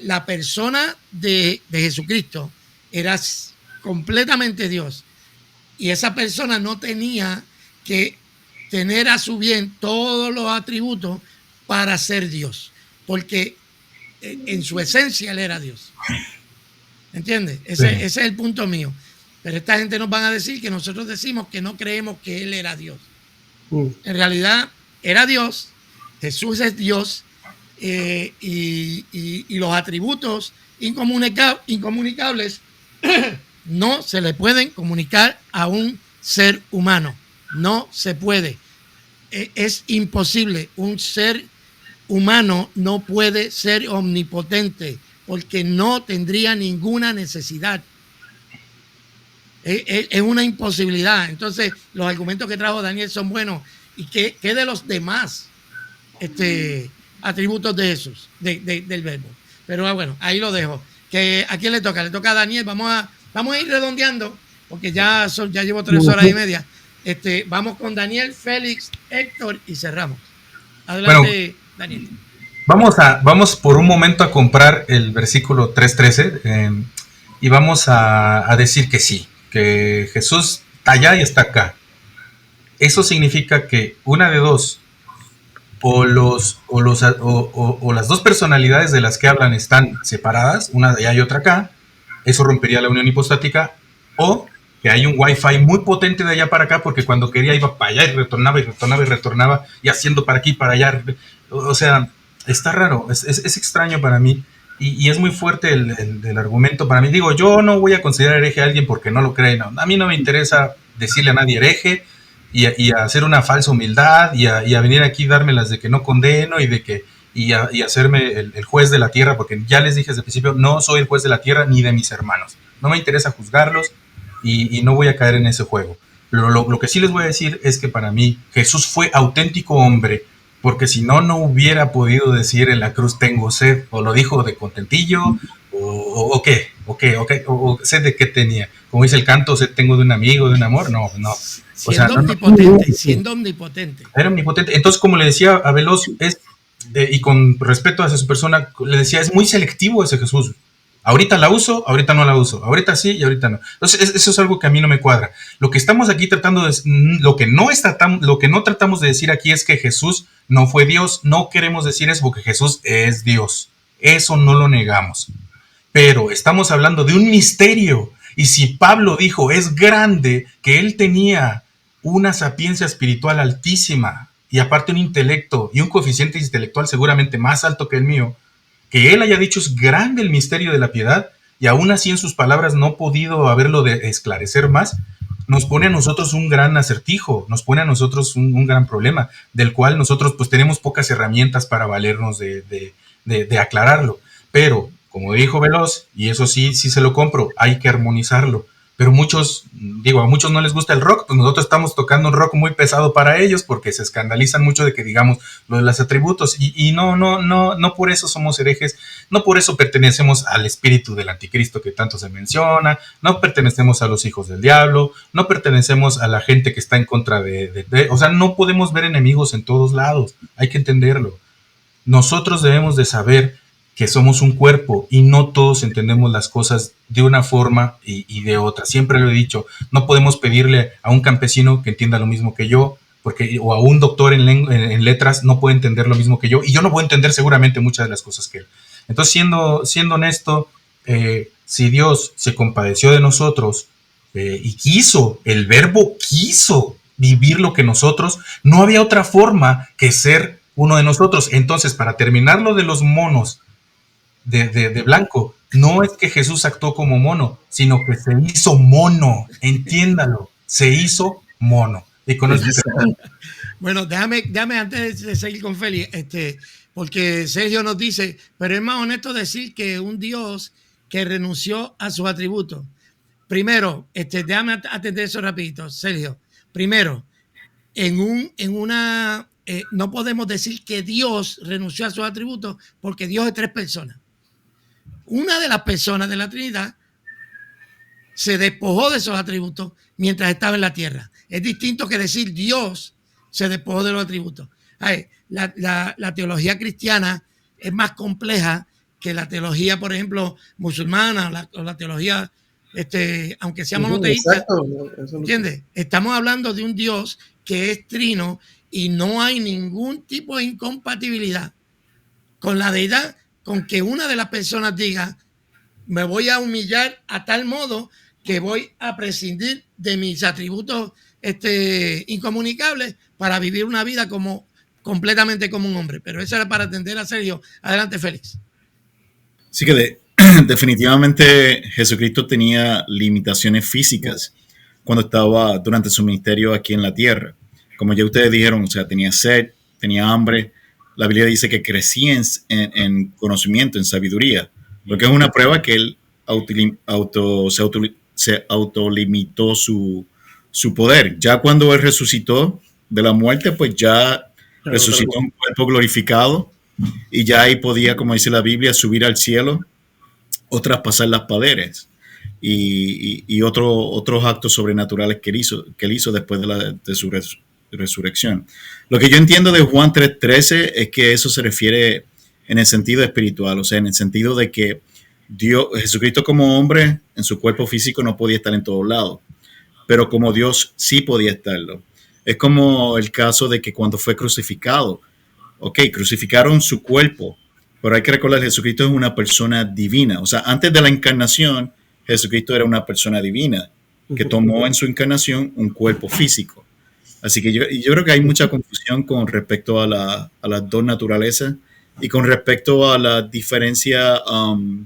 la persona de Jesucristo era completamente Dios, y esa persona no tenía que tener a su bien todos los atributos para ser Dios, porque en su esencia él era Dios. ¿Entiendes? Ese es el punto mío. Pero esta gente nos van a decir que nosotros decimos que no creemos que él era Dios. En realidad era Dios, Jesús es Dios, y los atributos incomunicables no se le pueden comunicar a un ser humano. No se puede. Es imposible. Un ser humano no puede ser omnipotente porque no tendría ninguna necesidad. Es una imposibilidad. Entonces, los argumentos que trajo Daniel son buenos. ¿Y qué de los demás atributos de Jesús, del verbo? Pero bueno, ahí lo dejo. ¿A quién le toca? Le toca a Daniel. Vamos a ir redondeando porque ya llevo 3 horas y media. Vamos con Daniel, Félix, Héctor y cerramos. Adelante, Daniel. Vamos por un momento a comprar el versículo 3:13 y vamos a decir que sí, que Jesús está allá y está acá. Eso significa que una de dos, o las dos personalidades de las que hablan están separadas, una de allá y otra acá. Eso rompería la unión hipostática, o que hay un wifi muy potente de allá para acá, porque cuando quería iba para allá y retornaba y haciendo para aquí, para allá. O sea, está raro, es extraño para mí, y es muy fuerte el argumento para mí. Digo, yo no voy a considerar hereje a alguien porque no lo cree, no. A mí no me interesa decirle a nadie hereje y a hacer una falsa humildad y a venir aquí dármelas de que no condeno y hacerme el juez de la tierra, porque ya les dije desde el principio, no soy el juez de la tierra ni de mis hermanos. No me interesa juzgarlos y no voy a caer en ese juego. Lo que sí les voy a decir es que para mí Jesús fue auténtico hombre, porque si no, no hubiera podido decir en la cruz tengo sed, o lo dijo de contentillo, o sed de qué tenía. Como dice el canto, sed tengo de un amigo, de un amor, no. Siendo omnipotente. Era omnipotente. Entonces, como le decía a Veloz, y con respeto hacia su persona, le decía, es muy selectivo ese Jesús. Ahorita la uso, ahorita no la uso. Ahorita sí y ahorita no. Entonces, eso es algo que a mí no me cuadra. Lo que estamos aquí tratando de... Lo que no tratamos de decir aquí es que Jesús no fue Dios. No queremos decir eso porque Jesús es Dios. Eso no lo negamos. Pero estamos hablando de un misterio. Y si Pablo dijo, es grande, que él tenía una sapiencia espiritual altísima y aparte un intelecto y un coeficiente intelectual seguramente más alto que el mío, que él haya dicho es grande el misterio de la piedad y aún así en sus palabras no ha podido haberlo de esclarecer más, nos pone a nosotros un gran acertijo, nos pone a nosotros un gran problema, del cual nosotros pues tenemos pocas herramientas para valernos de aclararlo. Pero, como dijo Veloz, y eso sí se lo compro, hay que armonizarlo. Pero muchos, a muchos no les gusta el rock, pues nosotros estamos tocando un rock muy pesado para ellos porque se escandalizan mucho de que digamos lo de los atributos y no por eso somos herejes, no por eso pertenecemos al espíritu del anticristo que tanto se menciona, no pertenecemos a los hijos del diablo, no pertenecemos a la gente que está en contra o sea, no podemos ver enemigos en todos lados, hay que entenderlo. Nosotros debemos de saber que somos un cuerpo y no todos entendemos las cosas de una forma y de otra. Siempre lo he dicho, no podemos pedirle a un campesino que entienda lo mismo que yo, o a un doctor en letras no puede entender lo mismo que yo, y yo no voy a entender seguramente muchas de las cosas que él. Entonces, siendo honesto, si Dios se compadeció de nosotros y el verbo quiso vivir lo que nosotros, no había otra forma que ser uno de nosotros. Entonces, para terminar lo de los monos de blanco, no es que Jesús actuó como mono, sino que se hizo mono, entiéndalo, se hizo mono. Y con eso bueno, déjame antes de seguir con Félix, porque Sergio nos dice, pero es más honesto decir que un Dios que renunció a sus atributos. Primero, déjame atender eso rapidito, Sergio. Primero, no podemos decir que Dios renunció a sus atributos porque Dios es 3 personas. Una de las personas de la Trinidad se despojó de esos atributos mientras estaba en la tierra. Es distinto que decir Dios se despojó de los atributos. La teología cristiana es más compleja que la teología, por ejemplo, musulmana o la teología, aunque sea monoteísta. ¿Entiendes? Estamos hablando de un Dios que es trino y no hay ningún tipo de incompatibilidad con la deidad, con que una de las personas diga, me voy a humillar a tal modo que voy a prescindir de mis atributos incomunicables para vivir una vida completamente como un hombre. Pero eso era para atender a Sergio. Adelante, Félix. Sí que definitivamente Jesucristo tenía limitaciones físicas cuando estaba durante su ministerio aquí en la tierra. Como ya ustedes dijeron, o sea, tenía sed, tenía hambre. La Biblia dice que crecía en conocimiento, en sabiduría, lo que es una prueba que él se autolimitó su poder. Ya cuando él resucitó de la muerte, pues ya resucitó un cuerpo glorificado y ya ahí podía, como dice la Biblia, subir al cielo o traspasar las paredes y otros actos sobrenaturales que él hizo después de su resurrección. Lo que yo entiendo de Juan 3:13 es que eso se refiere en el sentido espiritual, o sea, en el sentido de que Jesucristo como hombre en su cuerpo físico no podía estar en todos lados, pero como Dios sí podía estarlo. Es como el caso de que cuando fue crucificado, crucificaron su cuerpo, pero hay que recordar que Jesucristo es una persona divina, o sea, antes de la encarnación, Jesucristo era una persona divina que tomó en su encarnación un cuerpo físico. Así que yo creo que hay mucha confusión con respecto a las dos naturalezas y con respecto a la diferencia,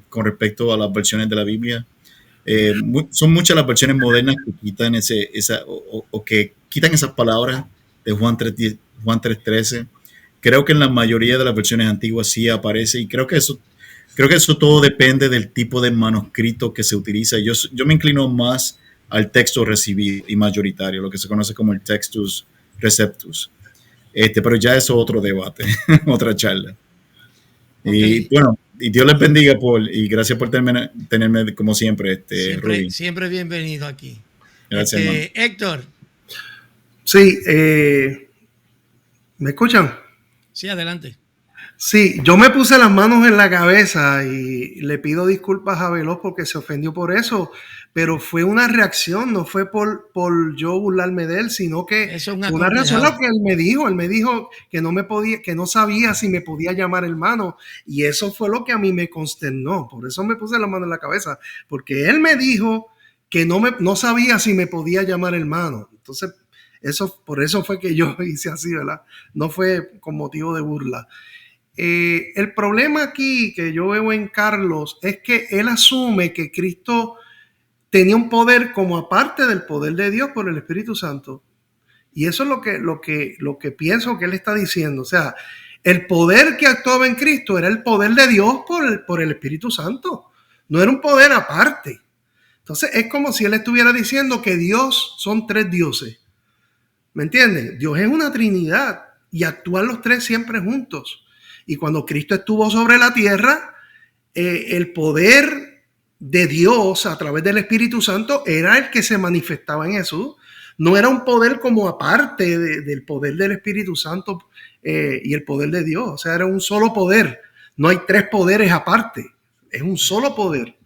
con respecto a las versiones de la Biblia. Son muchas las versiones modernas que quitan que quitan esas palabras de Juan 3:13. Creo que en la mayoría de las versiones antiguas sí aparece y creo que eso todo depende del tipo de manuscrito que se utiliza. Yo me inclino más al texto recibido y mayoritario, lo que se conoce como el Textus Receptus. Pero ya eso es otro debate, otra charla. Okay. Y bueno, y Dios les bendiga y gracias por tenerme como siempre, Rubí. Siempre bienvenido aquí. Gracias, Héctor. Sí, ¿me escuchan? Sí, adelante. Sí, yo me puse las manos en la cabeza y le pido disculpas a Veloz porque se ofendió por eso, pero fue una reacción, no fue por yo burlarme de él, sino que una reacción a lo que él me dijo. Él me dijo que no sabía si me podía llamar hermano, y eso fue lo que a mí me consternó. Por eso me puse las manos en la cabeza, porque él me dijo que no sabía si me podía llamar hermano. Entonces, Por eso fue que yo hice así, ¿verdad? No fue con motivo de burla. El problema aquí que yo veo en Carlos es que él asume que Cristo tenía un poder como aparte del poder de Dios por el Espíritu Santo. Y eso es lo que pienso que él está diciendo. O sea, el poder que actuaba en Cristo era el poder de Dios por el Espíritu Santo. No era un poder aparte. Entonces es como si él estuviera diciendo que Dios son 3 dioses. ¿Me entiendes? Dios es una Trinidad y actúan los 3 siempre juntos. Y cuando Cristo estuvo sobre la tierra, el poder de Dios a través del Espíritu Santo era el que se manifestaba en Jesús. No era un poder como aparte del poder del Espíritu Santo y el poder de Dios. O sea, era un solo poder. No hay 3 poderes aparte. Es un solo poder,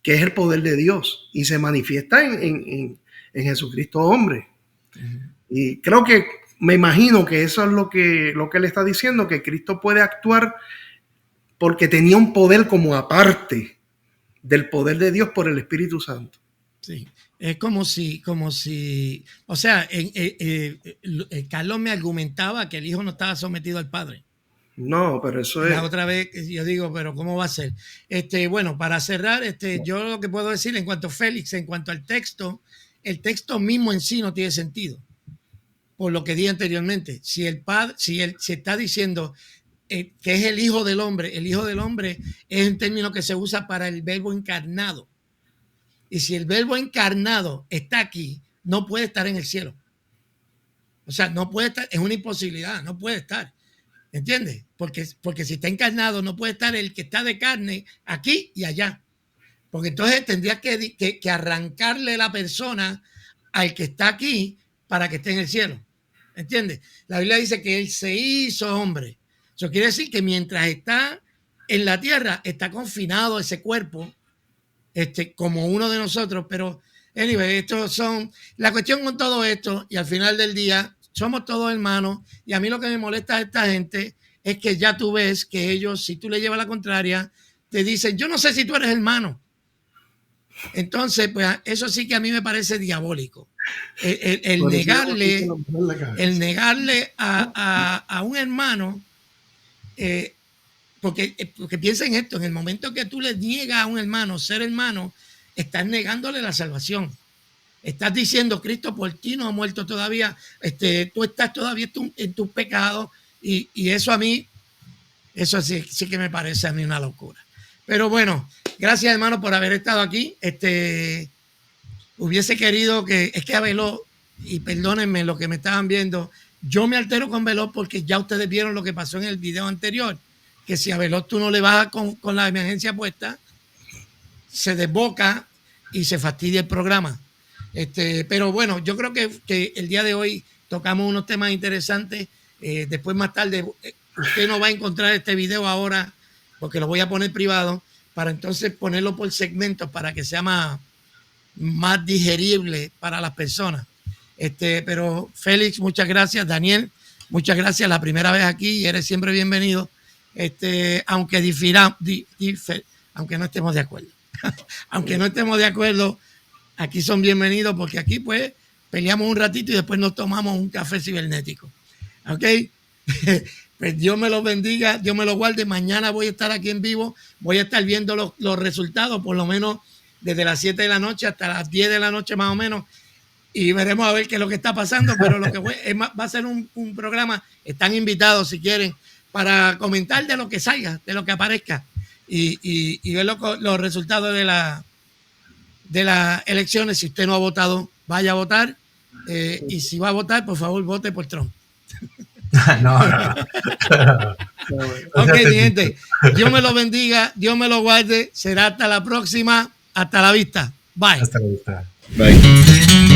que es el poder de Dios. Y se manifiesta en Jesucristo hombre. Y creo que, me imagino que eso es lo que él está diciendo, que Cristo puede actuar porque tenía un poder como aparte del poder de Dios por el Espíritu Santo. Sí, es como si, o sea, Carlos me argumentaba que el hijo no estaba sometido al padre. No, pero eso es... La otra vez yo digo, pero ¿cómo va a ser? Bueno, para cerrar, yo lo que puedo decir en cuanto a Félix, en cuanto al texto, el texto mismo en sí no tiene sentido. Por lo que dije anteriormente, si él se está diciendo que es el Hijo del Hombre es un término que se usa para el verbo encarnado. Y si el verbo encarnado está aquí, no puede estar en el cielo. O sea, no puede estar, es una imposibilidad, no puede estar. ¿Entiendes? Porque si está encarnado, no puede estar el que está de carne aquí y allá. Porque entonces tendría que arrancarle la persona al que está aquí para que esté en el cielo. ¿Entiendes? La Biblia dice que él se hizo hombre. Eso quiere decir que mientras está en la tierra, está confinado ese cuerpo, como uno de nosotros. Pero, anyway, estos son la cuestión con todo esto. Y al final del día, somos todos hermanos. Y a mí lo que me molesta de esta gente es que ya tú ves que ellos, si tú le llevas la contraria, te dicen, yo no sé si tú eres hermano. Entonces, pues eso sí que a mí me parece diabólico. El negarle a un hermano, porque piensa en esto, en el momento que tú le niegas a un hermano ser hermano, estás negándole la salvación. Estás diciendo, Cristo por ti no ha muerto todavía, tú estás todavía en tus pecados, y eso a mí, eso sí que me parece a mí una locura. Pero bueno, gracias hermano por haber estado aquí. Hubiese querido es que a Veló, y perdónenme lo que me estaban viendo, yo me altero con Veló porque ya ustedes vieron lo que pasó en el video anterior, que si a Veló tú no le bajas con la emergencia puesta, se desboca y se fastidia el programa. Pero bueno, yo creo que el día de hoy tocamos unos temas interesantes. Después más tarde, usted no va a encontrar este video ahora porque lo voy a poner privado para entonces ponerlo por segmentos para que sea más digerible para las personas. Pero Félix, muchas gracias. Daniel, muchas gracias. La primera vez aquí y eres siempre bienvenido. Aunque aunque no estemos de acuerdo. Aunque no estemos de acuerdo, aquí son bienvenidos porque aquí pues peleamos un ratito y después nos tomamos un café cibernético. ¿Ok? Pues Dios me los bendiga, Dios me los guarde. Mañana voy a estar aquí en vivo, voy a estar viendo los resultados, por lo menos desde las 7 de la noche hasta las 10 de la noche más o menos, y veremos a ver qué es lo que está pasando, pero lo que va a ser un programa, están invitados si quieren, para comentar de lo que salga, de lo que aparezca, y ver los resultados de las elecciones. Si usted no ha votado, vaya a votar, y si va a votar, por favor, vote por Trump. No. Ok, mi gente, Dios me lo bendiga, Dios me lo guarde. Será hasta la próxima. Hasta la vista. Bye. Hasta la vista. Bye.